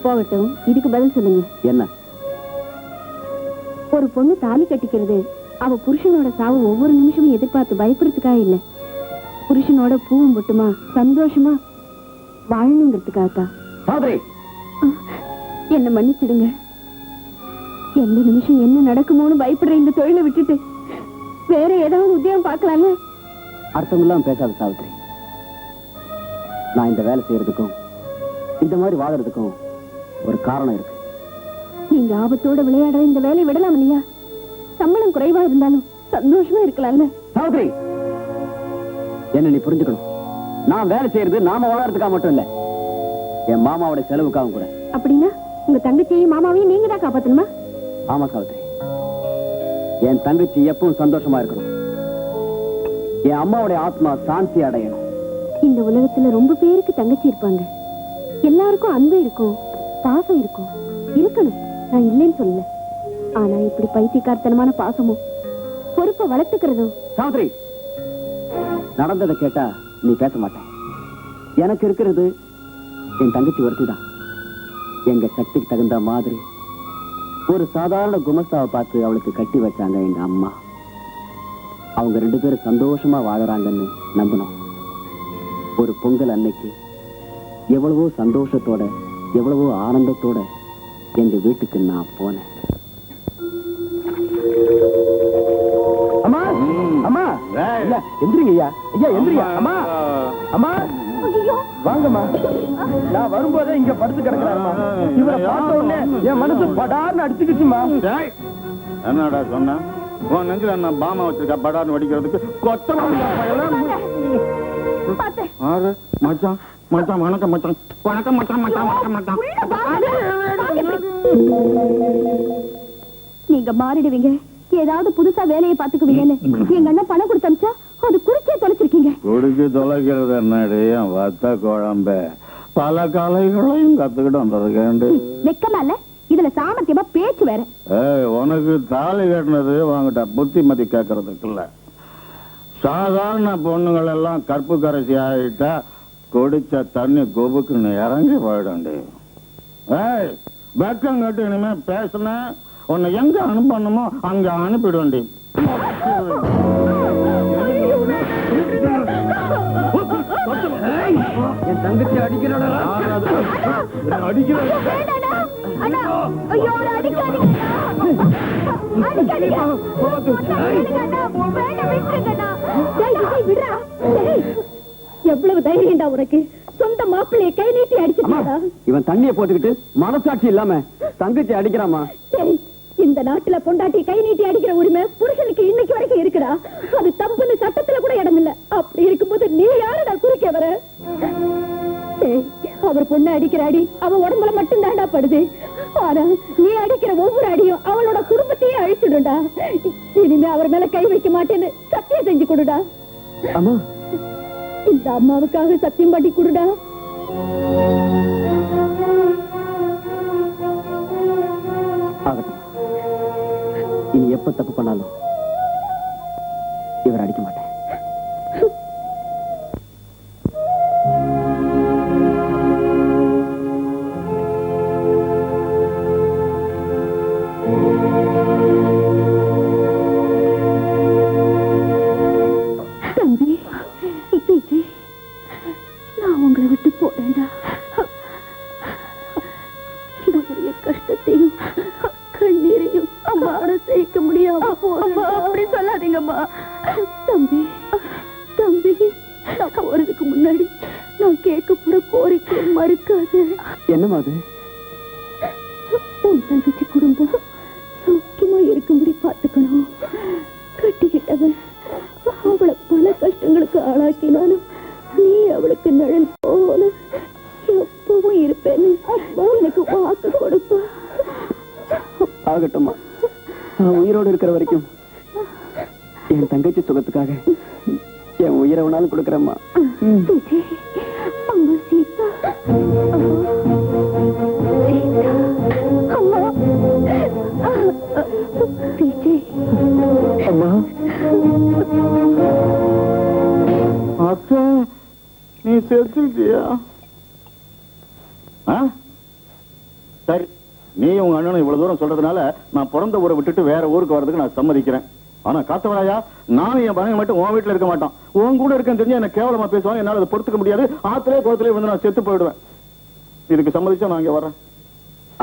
போகட்டும், இதுக்கு பதில் சொல்லுங்க. என்ன? ஒரு பொண்ணு தாலி கட்டிக்கிறது அவ புருஷனோட சாவு ஒவ்வொரு நிமிஷமும் எதிர்பார்த்து பயப்படுறதுக்காக இல்ல, புருஷனோட பூவும் பொட்டுமா சந்தோஷமா வாழணுங்கிறதுக்காகத்தான். சாவித்ரி, என்ன மன்னிச்சிடுங்க. எந்த நிமிஷம் என்ன நடக்குமோன்னு பயப்படுற இந்த தொழிலை விட்டுட்டு வேற ஏதாவது உத்தியோகம் பார்க்கலாம்ல? அர்த்தம் இல்லாம பேசாத சாவித்ரி. நான் இந்த வேலை செய்யறதுக்கும் இந்த மாதிரி வாழறதுக்கும் ஒரு காரணம் இருக்கு. நீங்க ஆபத்தோட விளையாடுற இந்த வேலையை விடலாம் இல்லையா? சம்பளம் குறைவா இருந்தாலும் சந்தோஷமா இருக்கலாம்ல? சாவித்ரி, என்ன நீ புரிஞ்சுக்கணும். நான் வேலை செய்யறது நாம வளர்றதுக்காக மட்டும் இல்ல, என் மாமாவோட செலவுக்காக கூட. அப்படின்னா உங்க தங்கச்சியையும் மாமாவையும் நீங்க தான் காப்பாத்தணுமா? ஆமா சாவித்ரி, என் தங்கச்சி எப்பவும் சந்தோஷமா இருக்கணும். என் அம்மாவுடைய ஆத்மா சாந்தி அடையணும். இந்த உலகத்துல ரொம்ப பேருக்கு தங்கச்சி இருப்பாங்க. எல்லாருக்கும் அன்பு இருக்கும், பாசம் இருக்கும், இருக்கணும். நான் இல்லைன்னு சொல்லல. ஆனா இப்படி பைத்தியக்காரத்தனமான பாசமும் பொறுப்பை வளர்த்துக்கிறதும். சாவித்ரி, நடந்ததை கேட்டா நீ பேச மாட்டேன். எனக்கு இருக்கிறது என் தங்கச்சி ஒருத்திதான். எங்க சக்திக்கு தகுந்த மாதிரி ஒரு சாதாரண குமஸ்தாவை பார்த்து அவளுக்கு கட்டி வச்சாங்க எங்க அம்மா. அவங்க 2 பேரும் சந்தோஷமா வாழறாங்கன்னு நம்பணும். ஒரு பொங்கல் அன்னைக்கு எவ்வளவோ சந்தோஷத்தோட எவ்வளவோ ஆனந்தத்தோட எங்க வீட்டுக்கு நான் போனேன். அம்மா அம்மா இல்ல எந்திரிங்க ஐயா ஐயா எந்திரிங்க அம்மா அம்மா வாங்கம்மா. நான் வரும்போதே இங்க படுத்து கிடக்குறாருமா. இவரை பார்த்த உடனே என் மனசு படார்னு அடிச்சுக்கிச்சுமா. என்னடா சொன்ன? உன் நெஞ்சில நான் பாமா வச்சிருக்க படார்னு வடிக்கிறதுக்கு கொத்த மச்சான் மச்சான் வணக்கம் மச்சான் வணக்கம் மச்சான் மச்சான் வணக்கம் மச்சான். நீங்க மாறிடுவீங்க, ஏதாவது புதுசா வேலையை பாத்துக்குவீங்கன்னு எங்க அண்ணன் பணம் கொடுத்தமிச்சா அது குடிச்சே தொலைச்சிருக்கீங்க. குடிச்சு தொலைக்கிறது என்னடி வத்த குழம்ப பல கலைகளையும் கத்துக்கிட்டு வந்திருக்கேன். வெக்கமா இல்ல? இதுல சாமர்த்தியமா பேச்சு வேற. உனக்கு தாலி கட்டினது வாங்கிட்ட புத்திமதி கேட்கறதுக்கு இல்ல. சாதாரண பொண்ணுகள் எல்லாம் கற்பு கரைசி ஆகிட்டா குடிச்ச தண்ணி கொபுக்குன்னு இறங்கி போயிடும்டி. வெக்கம் கட்டு இனிமே பேசுன உன்னை எங்க அனுப்பணுமோ அங்க அனுப்பிடுவேன்டி. என் தங்கச்சி அடிக்கிறோட எவ்வளவு தைரியம்டா உனக்கு? சொந்த மாப்பிள்ளைய கை நீட்டி அடிச்சுட்டா? இவன் தண்ணிய போட்டுக்கிட்டு மனசாட்சி இல்லாம தங்கச்சி அடிக்கிறாமா? இந்த நாட்டுல பொண்டாட்டி கை நீட்டி அடிக்கிற உரிமை புருஷனுக்கு இன்னைக்கு வரைக்கும் இருக்குடா. அது தப்புன்னு சட்டத்துல கூட இடம் இல்ல. அப்படி இருக்கும்போது நீ யாருடா குறுக்க வர? அவர் பொண்ணு அடிக்கிற அடி அவன் உடம்புல மட்டும் தாண்டா படுது. ஆனா நீ அடிக்கிற ஒவ்வொரு அடியும் அவளோட குடும்பத்தையே அழிச்சுடுடா. இனிமே அவர் மேல கை வைக்க மாட்டேன்னு சத்தியம் செஞ்சு கொடுடா. அம்மா, இந்த அம்மாவுக்காக சத்தியம் பண்ணி கொடுடா. இனி எப்ப தப்பு பண்ணாலும் இவர் அடிக்க மாட்டேன். தம்பி, நான் உங்களை விட்டு போறேன்டா. இவருடைய கஷ்டத்தையும் கண்ணீரையும் அம்மாவோட சேர்க்க முடியாம அப்படி சொல்லாதீங்கம்மா. தம்பி தம்பி, நான் போறதுக்கு முன்னாடி நான் கேட்க போற கோரிக்கை மறுக்காது. என்னமா அது? உன் தங்கச்சி குடும்பம் சௌக்கியமா இருக்கும்படி பார்த்துக்கணும். கட்டிக்கிட்டவன் அவளை பல கஷ்டங்களுக்கு ஆளாக்கினாலும் நீ அவளுக்கு நிழல் போல எப்பவும் இருப்பேன்னு எனக்கு வாக்கு கொடுப்ப. ஆகட்டும்மா, நான் உயிரோடு இருக்கிற வரைக்கும் என் தங்கச்சி சுகத்துக்காக என் உயிரை வேணாலும் கொடுக்கறேம்மா. அம்மா சீதா, அம்மா அம்மா, அக்கா நீ செத்துட்டியா? சரி, நீ உங்க அண்ணனும் இவ்வளவு தூரம் சொல்றதுனால நான் பிறந்த ஊரை விட்டுட்டு வேற ஊருக்கு வர்றதுக்கு நான் சம்மதிக்கிறேன். ஆனா காத்தவராயா, நானும் என் பையன் மட்டும் உன் வீட்டுல இருக்க மாட்டான். உன் கூட இருக்கேன்னு தெரிஞ்சு என்ன கேவலமா பேசுவாங்க. என்னால அதை பொறுத்துக்க முடியாது. ஆத்திலே குளத்திலே வந்து நான் செத்து போயிடுவேன். இதுக்கு சம்மதிச்சா நான் இங்க வரேன்.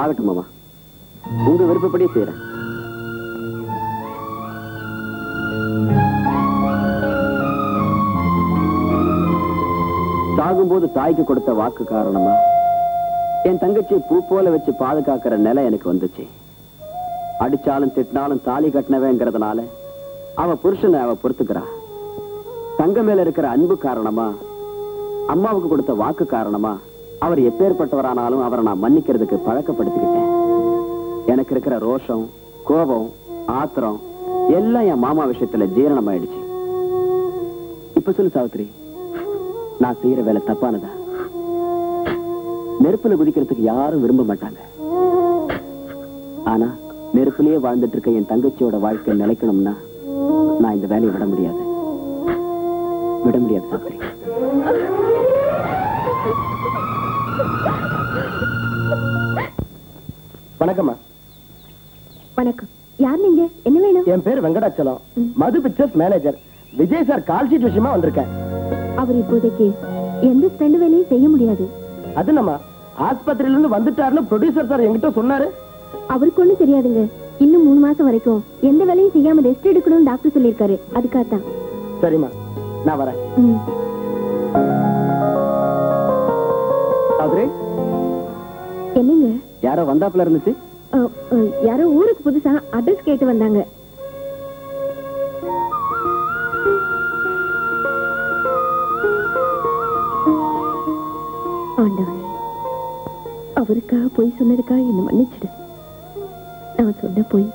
ஆகட்டும் மாமா, உங்க விருப்பப்படியே செய்யறேன். சாகும்போது தாய்க்கு கொடுத்த வாக்கு காரணமா என் தங்கச்சியை பூ போல வச்சு பாதுகாக்கிற நிலை எனக்கு வந்துச்சு. அடிச்சாலும் திட்டினாலும் தாலி கட்டினவேங்கிறதுனால அவ புருஷனை அவ பொறுத்துக்கிறா. தங்க மேல இருக்கிற அன்பு காரணமா, அம்மாவுக்கு கொடுத்த வாக்கு காரணமா அவர் எப்பேற்பட்டவரானாலும் அவரை நான் மன்னிக்கிறதுக்கு பழக்கப்படுத்திக்கிட்டேன். எனக்கு இருக்கிற ரோஷம், கோபம், ஆத்திரம் எல்லாம் என் மாமா விஷயத்துல ஜீரணம் ஆயிடுச்சு. இப்ப சொல்லு சாவித்திரி, நான் செய்யற வேலை தப்பானதா? நெருப்புல குதிக்கிறதுக்கு யாரும் விரும்ப மாட்டாங்க. ஆனா நெருப்புலயே வாழ்ந்துட்டு இருக்க என் தங்கச்சியோட வாழ்க்கை நிலைக்கணும்னா நான் இந்த வேலையை விட முடியாது சாவித்திரி. வணக்கம்மா. வணக்கம். யார் நீங்க? என்ன வேணும்? என் பேர் Venkatachalam, Madhu pictures manager. Vijay sir call sheet விஷயமா வந்திருக்கேன். அவர் இப்போதைக்கு எந்த ஸ்பெண்ட் வேலையும் செய்ய முடியாது. அது நம்ம ஆஸ்பத்திரியில இருந்து வந்துட்டாருன்னு ப்ரொடியூசர் சார் என்கிட்ட சொன்னாரு. அவருக்கு ஒண்ணும் தெரியாதுங்க. இன்னும் 3 மாசம் வரைக்கும் எந்த வேலையும் செய்யாம ரெஸ்ட் எடுக்கணும்னு டாக்டர் சொல்லியிருக்காரு. அதுக்காகத்தான். சரிம்மா, நான் வரேன். என்னங்க? யாரோ வந்தாப்புல இருந்துச்சு. யாரோ ஊருக்கு புதுசா அட்ரஸ் கேட்டு வந்தாங்க. ஆண்டவனே, அவருக்காக போய் சொன்னதுக்காக என்ன மன்னிச்சிடு. நான் சொன்ன போய்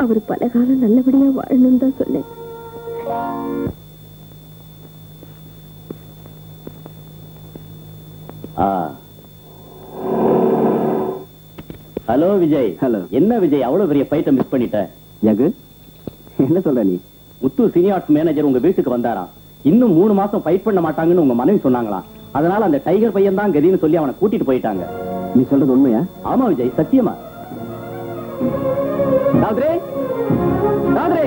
அவர் பல காலம் நல்லபடியா வாழணும்னு தான் சொன்னேன். ஹலோ விஜய். ஹலோ. என்ன விஜய் அவ்வளவு பெரிய ஃபைட்டை மிஸ் பண்ணிட்ட? ஜகு, என்ன சொல்ற நீ? முத்து சீனியர்ஸ் மேனேஜர் உங்க வீட்டுக்கு வந்தாராம். இன்னும் 3 மாசம் ஃபைட் பண்ண மாட்டாங்கன்னு உங்க மனைவி சொன்னாங்களாம். அதனால அந்த டைகர் பையன் தான் கதின்னு சொல்லி அவனை கூட்டிட்டு போயிட்டாங்க. நீ சொல்றது உண்மையா? ஆமா விஜய், சத்தியமா. ராத்ரே, ராத்ரே,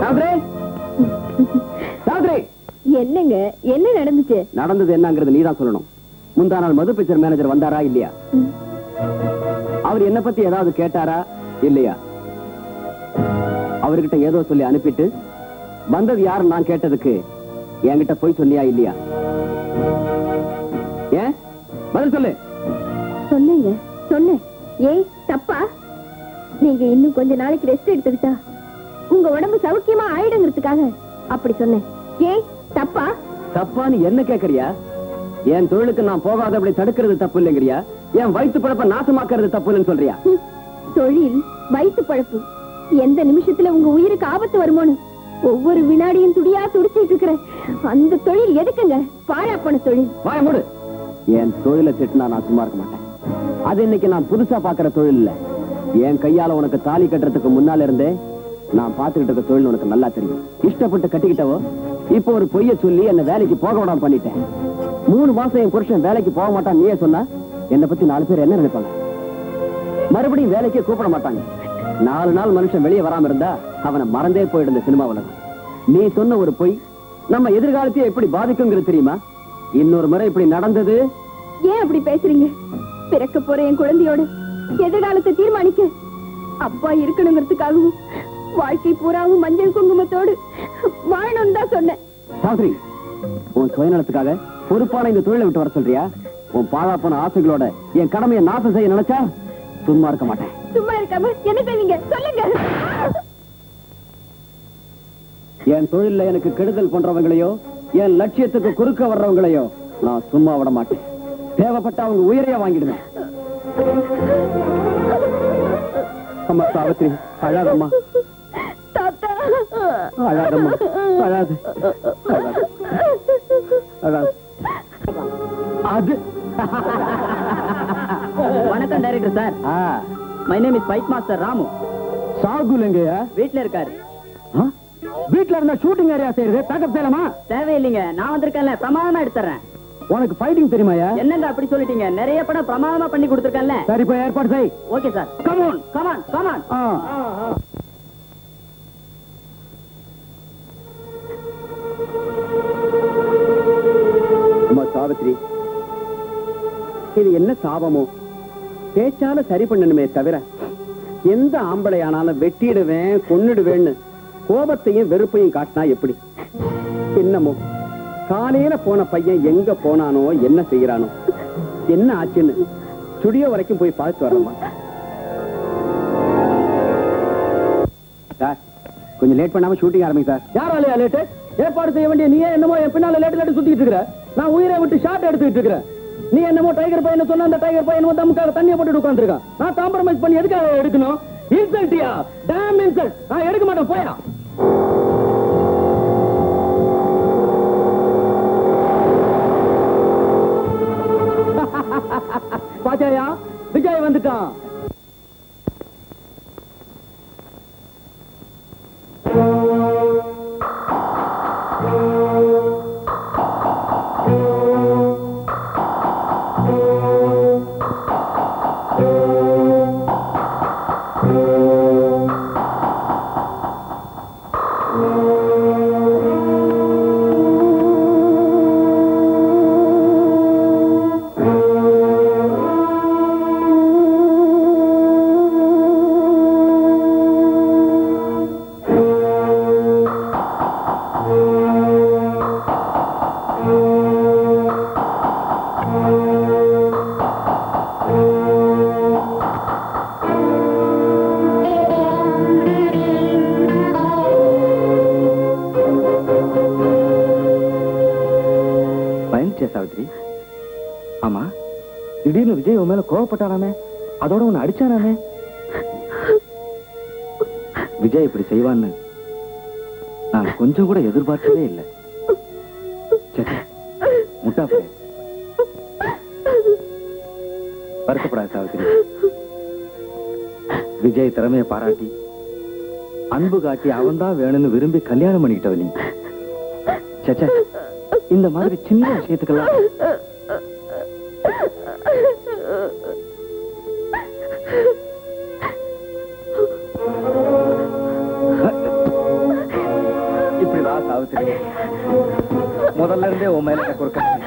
ராத்ரே, ராத்ரே. என்னங்க, என்ன நடந்துச்சு? நடந்தது என்னங்கிறது நீ தான் சொல்லணும். முந்தா நாள் மது பிக்சர் மேனேஜர் வந்தாரா இல்லையா? அவர் என்ன பத்தி ஏதாவது கேட்டாரா இல்லையா? அவர்கிட்ட ஏதோ சொல்லி அனுப்பிட்டு வந்தது யாரு நான் கேட்டதுக்கு என்கிட்ட போய் சொன்னியா இல்லையா? ஏன் பதில் சொல்லு. சொன்னேங்க, சொன்னேன். ஏய் தப்பா? நீங்க இன்னும் கொஞ்ச நாளைக்கு ரெஸ்ட் எடுத்துக்கிட்டா உங்க உடம்பு சௌக்கியமா ஆயிடுங்கிறதுக்காக அப்படி சொன்னேன். ஏய் தப்பா? தப்பான்னு என்ன கேக்குறியா? என் தொழிலுக்கு நான் போகாதபடி தடுக்கிறது தப்பு இல்லைங்கிறியா? என் வயிற்று பழப்ப நாசமாக்குறது தப்பு இல்லைன்னு சொல்றியா? தொழில் வயிற்று பழப்பு. எந்த நிமிஷத்துல உங்க உயிருக்கு ஆபத்து வருமோன்னு ஒவ்வொரு வினாடியும் துடியா துடிச்சிட்டு இருக்கிற அந்த தொழில் எதுக்குங்க? பாழாப்பன தொழில். வாய மூடு. என் தொழிலை திட்டுனா நான் சும்மா இருக்க மாட்டேன். அது இன்னைக்கு நான் புதுசா பாக்குற தொழில் இல்ல. என் கையால உனக்கு தாலி கட்டுறதுக்கு முன்னால இருந்தே நான் பாத்துக்கிட்டு இருக்க தொழில் உனக்கு நல்லா தெரியும். இஷ்டப்பட்டு கட்டிக்கிட்டவோ இப்போ ஒரு பொய்ய சொல்லி என்ன வேலைக்கு போக விடாம பண்ணிட்டேன். 3 மாசம் என் புருஷன் வேலைக்கு போக மாட்டான் நீயே சொன்னா என்னை பத்தி 4 பேர் என்ன நினைப்பாங்க? மறுபடியும் வேலைக்கே கூப்பிட மாட்டாங்க. 4 நாள் மனுஷன் வெளியே வராம இருந்தா அவனை மறந்தே போயிடுந்த சினிமா உலகம். நீ சொன்ன ஒரு பொய் நம்ம எதிர்காலத்தையே எப்படி பாதிக்குங்கிறது தெரியுமா? இன்னொரு முறை இப்படி நடந்தது. ஏன் அப்படி பேசுறீங்க? பிறக்க போற என் குழந்தையோட எதிர்காலத்தை தீர்மானிக்க அப்பா இருக்கணுங்கிறதுக்காகவும் வாழ்க்கை பூராவும் மஞ்சள் குங்குமத்தோடு வாழணும் தான் சொன்னேன். சாவித்ரி, உன் சுயநலத்துக்காக பொறுப்பான இந்த தொழிலை விட்டு வர சொல்றியா? உன் பாழாப்போன ஆசைகளோட என் கடமையை நாசம் செய்ய நினைச்சா சும்மா இருக்க மாட்டேன். சும்மா இருக்காம என்ன செய்வீங்க சொல்லுங்க. என் தொழில எனக்கு கெடுதல் பண்றவங்களையோ என் லட்சியத்துக்கு குறுக்க வர்றவங்களையோ நான் சும்மா விட மாட்டேன். தேவைப்பட்ட அவங்க உயிரையா வாங்கிடுவேன். அம்மா சாவித்ரி, அழாதம்மா, தாத்தா, அழாதம்மா, அழாது, அழாது. அது வணக்கம் director sir. My name is fight master Ramu. Sahul எங்கயா? வீட்ல இருக்காரு. வீட்ல இருந்தா ஷூட்டிங் ஏரியா செய்யறது பேக்கப் செய்யலாமா? தேவையில்லைங்க, நான் வந்திருக்கேன்ல, பிரமாதமா எடுத்துறேன். உனக்கு ஃபைட்டிங் தெரியுமாயா? என்னங்க அப்படி சொல்லிட்டீங்க? நிறைய படம் பிரமாதமா பண்ணி கொடுத்துருக்கேன்ல. சரி, போய் ஏற்பாடு செய். Okay sir. Come on, come on, come on. அம்மா சாவித்ரி, இது என்ன சாபமோ? பேச்சால சரி பண்ணணுமே தவிர எந்த ஆம்பளை ஆனாலும் வெட்டிடுவேன் கொன்னுடுவேன்னு கோபத்தையும் வெறுப்பையும் காட்டினா எப்படி? என்னமோ காலையில போன பையன் எங்க போனானோ என்ன செய்யறானோ என்ன ஆச்சுன்னு ஸ்டுடியோ வரைக்கும் போய் பார்த்து வரமா. கொஞ்சம் லேட் பண்ணாம ஷூட்டிங் ஆரம்பிங்க சார். யாராலையா லேட்டு? ஏற்பாடு செய்ய வேண்டிய நீயே என்னமோ என் பின்னால லேட்டு சுத்திட்டு இருக்கிற. நான் உயிரை விட்டு ஷாட் எடுத்துக்கிட்டு இருக்கிறேன். நீ என்னமோ டைகர் பையன் சொன்ன, அந்த டைகர் பையன் வந்து நமக்காக தண்ணியை போட்டு உட்காந்துருக்கான். நான் காம்ப்ரமைஸ் பண்ணி எதுக்காக எடுக்கணும்? இன்சல்ட்டியா? Damn insult. நான் எடுக்க மாட்டேன், போயா. பாத்தியா, விஜய் வந்துட்டான். ஆமா, திடீர்னு விஜய் உன் மேல கோவப்பட்டானாமே, அதோட உன்னை அடிச்சானாமே. விஜய் இப்படி செய்வான்னு நான் கொஞ்சம் கூட எதிர்பார்க்கவே இல்லை. முட்டாப்பே, வருத்தப்படாது சாவித்திரி. விஜய் திறமையை பாராட்டி அன்பு காட்டி அவன் தான் வேணும்னு விரும்பி கல்யாணம் பண்ணிக்கிட்டவ நீ. சச்சா, இந்த மாதிரி சின்ன விஷயத்துக்கெல்லாம் இப்படிதான் சாவித்திரி. முதல்ல இருந்தே உன் மேல எனக்கு ஒரு கஷ்டம்.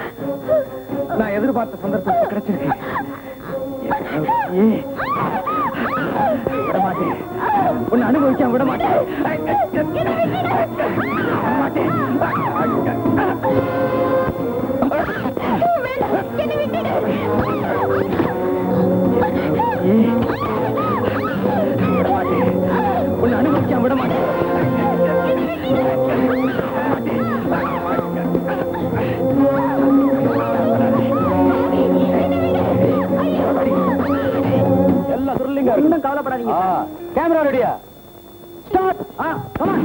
நான் எதிர்பார்த்த சந்தர்ப்பத்தை கிடைச்சிருக்கேன். விட மாட்டேன், உன்னை அனுபவிக்க விட மாட்டேன். உன்னை அனுபவிக்க விட மாட்டேன். எல்லாம் துருளிங்க. இன்னும் கவலைப்படாதீங்க. கேமரா ரெடியா? ஸ்டார்ட். come on.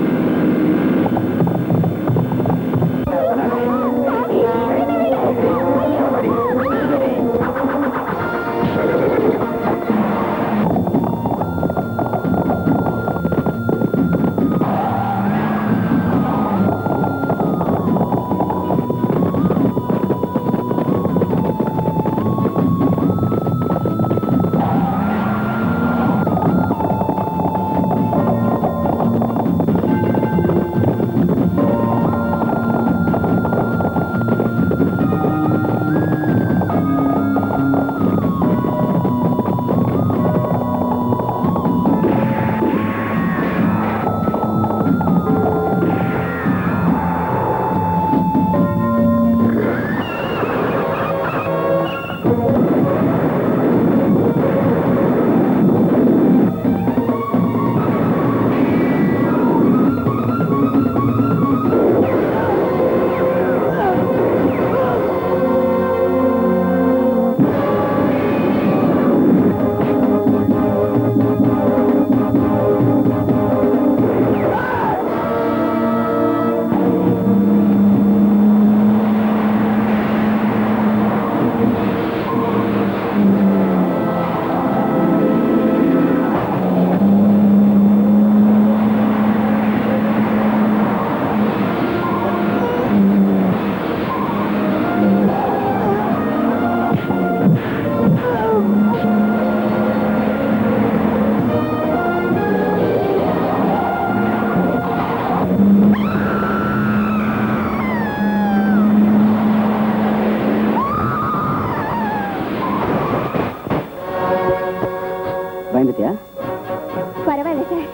பயந்துட்டியா? பரவாயில்ல sir.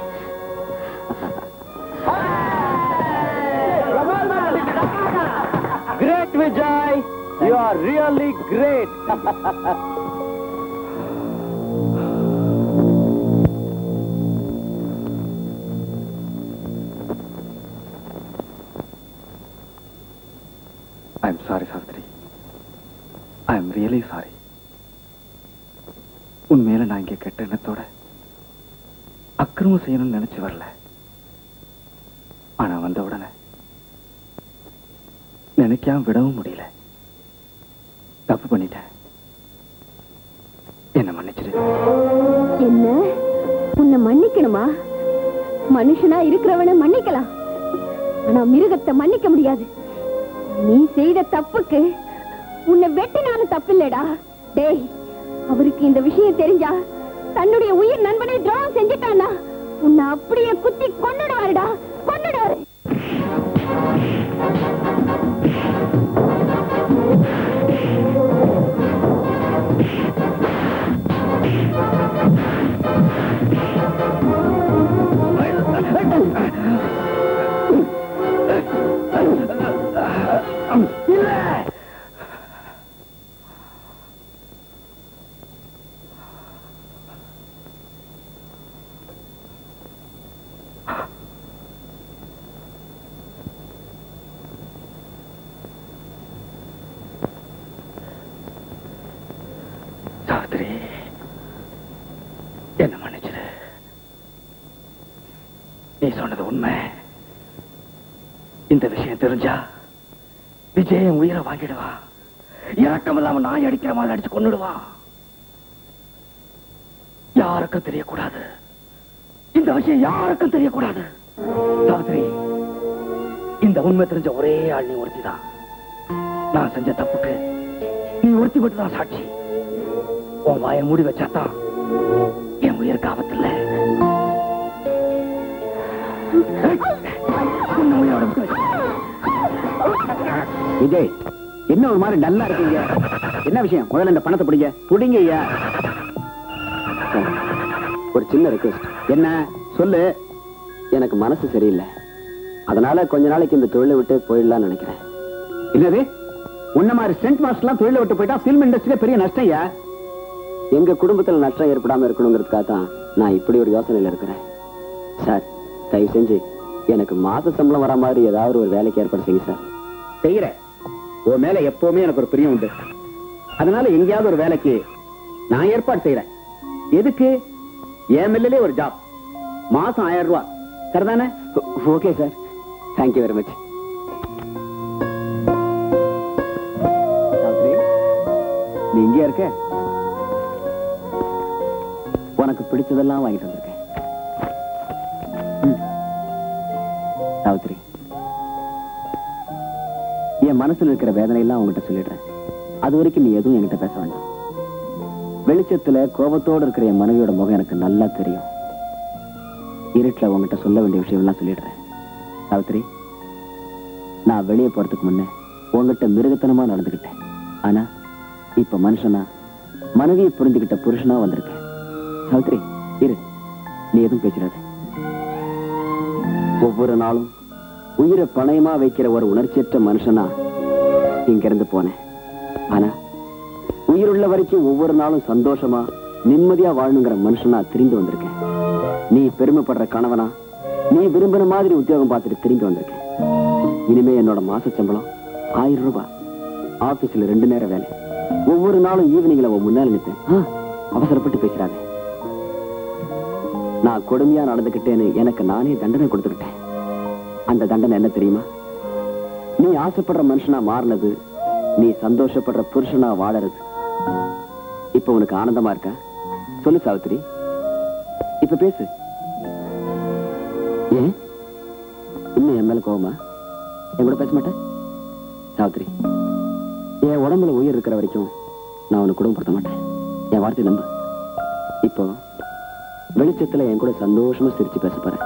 Great Vijay, you are really great. I'm sorry, Savitri. I'm really sorry. உண்மையில நான் இங்க கெட்ட எண்ணத்தோட அக்கிரமம் செய்யணும்னு நினைச்சு வரல. ஆனா வந்த உடனே நினைக்காம விடவும் முடியல. தப்பு பண்ணிட்டேன். என்ன மன்னிச்சிடு. என்ன? உன்னை மன்னிக்கணுமா? மனுஷனா இருக்கிறவனை மன்னிக்கலாம், ஆனா மிருகத்தை மன்னிக்க முடியாது. நீ செய்த தப்புக்கு உன்னை வெட்டினாலும் தப்பில்லடா. டேய், அவருக்கு இந்த விஷயம் தெரிஞ்சா தன்னுடைய உயிர் நண்பனை துரோகம் செஞ்சிட்டானா உன்னை அப்படியே குத்தி கொன்னுடுவாருடா, கொன்னுடுவாரு. சொன்னது உண்மை. இந்த விஷயம் தெரிஞ்சா விஜயன் உயிரை வாங்கிடுவா. இறக்கம் இல்லாம நாய் அடிக்கிற மாதிரி அடிச்சு கொன்னுடுவா. யாருக்கும் தெரியக்கூடாது. இந்த விஷயம் யாருக்கும் தெரியக்கூடாது. சாவித்ரி, இந்த உண்மை தெரிஞ்ச ஒரே ஆள் நீ ஒருத்திதான். நான் செஞ்ச தப்புக்கு நீ ஒருத்தி மட்டும் தான் சாட்சி. உன் வாயை மூடி வச்சாதான் என் உயிருக்கு ஆபத்தில்லை. விஜய், என்ன ஒரு மாதிரி டல்லா இருக்கீங்க? என்ன விஷயம்? முதல்ல இந்த பணத்தை பிடிங்க. பிடிங்க ஐயா. ஒரு சின்ன ரிக்வெஸ்ட். என்ன சொல்லு? எனக்கு மனசு சரியில்லை, அதனால கொஞ்ச நாளைக்கு இந்த தொழிலை விட்டு போயிடலாம்னு நினைக்கிறேன். இல்லது உன்ன மாதிரி ஸ்டண்ட் மாஸ்டர்லாம் தொழிலை விட்டு போயிட்டா பிலிம் இண்டஸ்ட்ரியில பெரிய நஷ்டம் ஐயா. எங்க குடும்பத்துல நஷ்டம் ஏற்படாம இருக்கணுங்கிறதுக்காக தான் நான் இப்படி ஒரு யோசனையில இருக்கிறேன். சார், தயவு செஞ்சு எனக்கு மாச சம்பளம் வர மாதிரி ஏதாவது ஒரு வேலைக்கு ஏற்பாடு செய்யுங்க சார். செய்யறேன். உன் மேல எப்பவுமே எனக்கு ஒரு பிரியம் உண்டு. அதனால எங்கேயாவது ஒரு வேலைக்கு நான் ஏற்பாடு செய்யறேன். எதுக்கு? என் மேலே ஒரு ஜாப், மாசம் 1000 ரூபாய். சரிதானே? Okay sir, thank you very much. நீ இங்கே இருக்க, உனக்கு பிடிச்சதெல்லாம் வாங்கிட்டு வந்திருக்கேன். சாவித்ரி, என் மனசுல இருக்கிற வேதனையெல்லாம் உங்ககிட்ட சொல்லிடுறேன். அது வரைக்கும் நீ எதுவும் என்கிட்ட பேச வேண்டாம். வெளிச்சத்துல கோபத்தோடு இருக்கிற என் மனைவியோட முகம் எனக்கு நல்லா தெரியும். இருட்டுல உங்ககிட்ட சொல்ல வேண்டிய விஷயம் எல்லாம் சொல்லிடுறேன். சாவித்ரி, நான் வெளியே போறதுக்கு முன்னே உங்ககிட்ட மிருகத்தனமா நடந்துகிட்டேன். ஆனா இப்ப மனுஷனா, மனைவியை புரிஞ்சுக்கிட்ட புருஷனா வந்திருக்கேன். சாவித்ரி, இரு, நீ எதுவும் பேசுறாத. ஒவ்வொரு நாளும் உயிரை பணயமா வைக்கிற ஒரு உணர்ச்சியற்ற மனுஷனா இங்க இருந்து போனேன். ஆனா உயிருள்ள வரைக்கும் ஒவ்வொரு நாளும் சந்தோஷமா நிம்மதியா வாழணுங்கிற மனுஷனா திரும்பி வந்திருக்கேன். நீ பெருமைப்படுற கணவனா, நீ விரும்புற மாதிரி உத்தியோகம் பார்த்துட்டு திரும்பி வந்திருக்கேன். இனிமே என்னோட மாச சம்பளம் 1000 ரூபாய். ஆபீஸ்ல 2 நேரம் வேலை. ஒவ்வொரு நாளும் ஈவினிங்ல முன்னால நிற்பேன். அவசரப்பட்டு பேசுறாங்க. நான் கொடுமையா நடந்துகிட்டேன்னு எனக்கு நானே தண்டனை கொடுத்துக்கிட்டேன். அந்த தண்டனை என்ன தெரியுமா? நீ ஆசைப்படுற மனுஷனா மாறினது, நீ சந்தோஷப்படுற புருஷனா வாழறது. இப்ப உனக்கு ஆனந்தமா இருக்கா? சொல்லு சாவித்ரி, இப்ப பேசு. ஏன் இன்னும் என் மேல கோவமா? என் கூட பேச மாட்டேன்? சாவித்ரி, என் உடம்புல உயிர் இருக்கிற வரைக்கும் நான் உனக்கு குடும்பப்படுத்த மாட்டேன். என் வார்த்தை நம்பு. இப்போ வெளிச்சத்துல என் கூட சந்தோஷமா சிரிச்சு பேச போறேன்.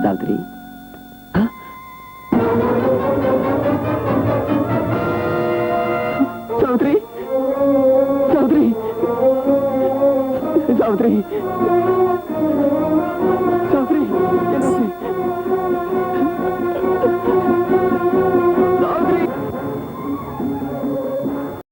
சாவித்ரி,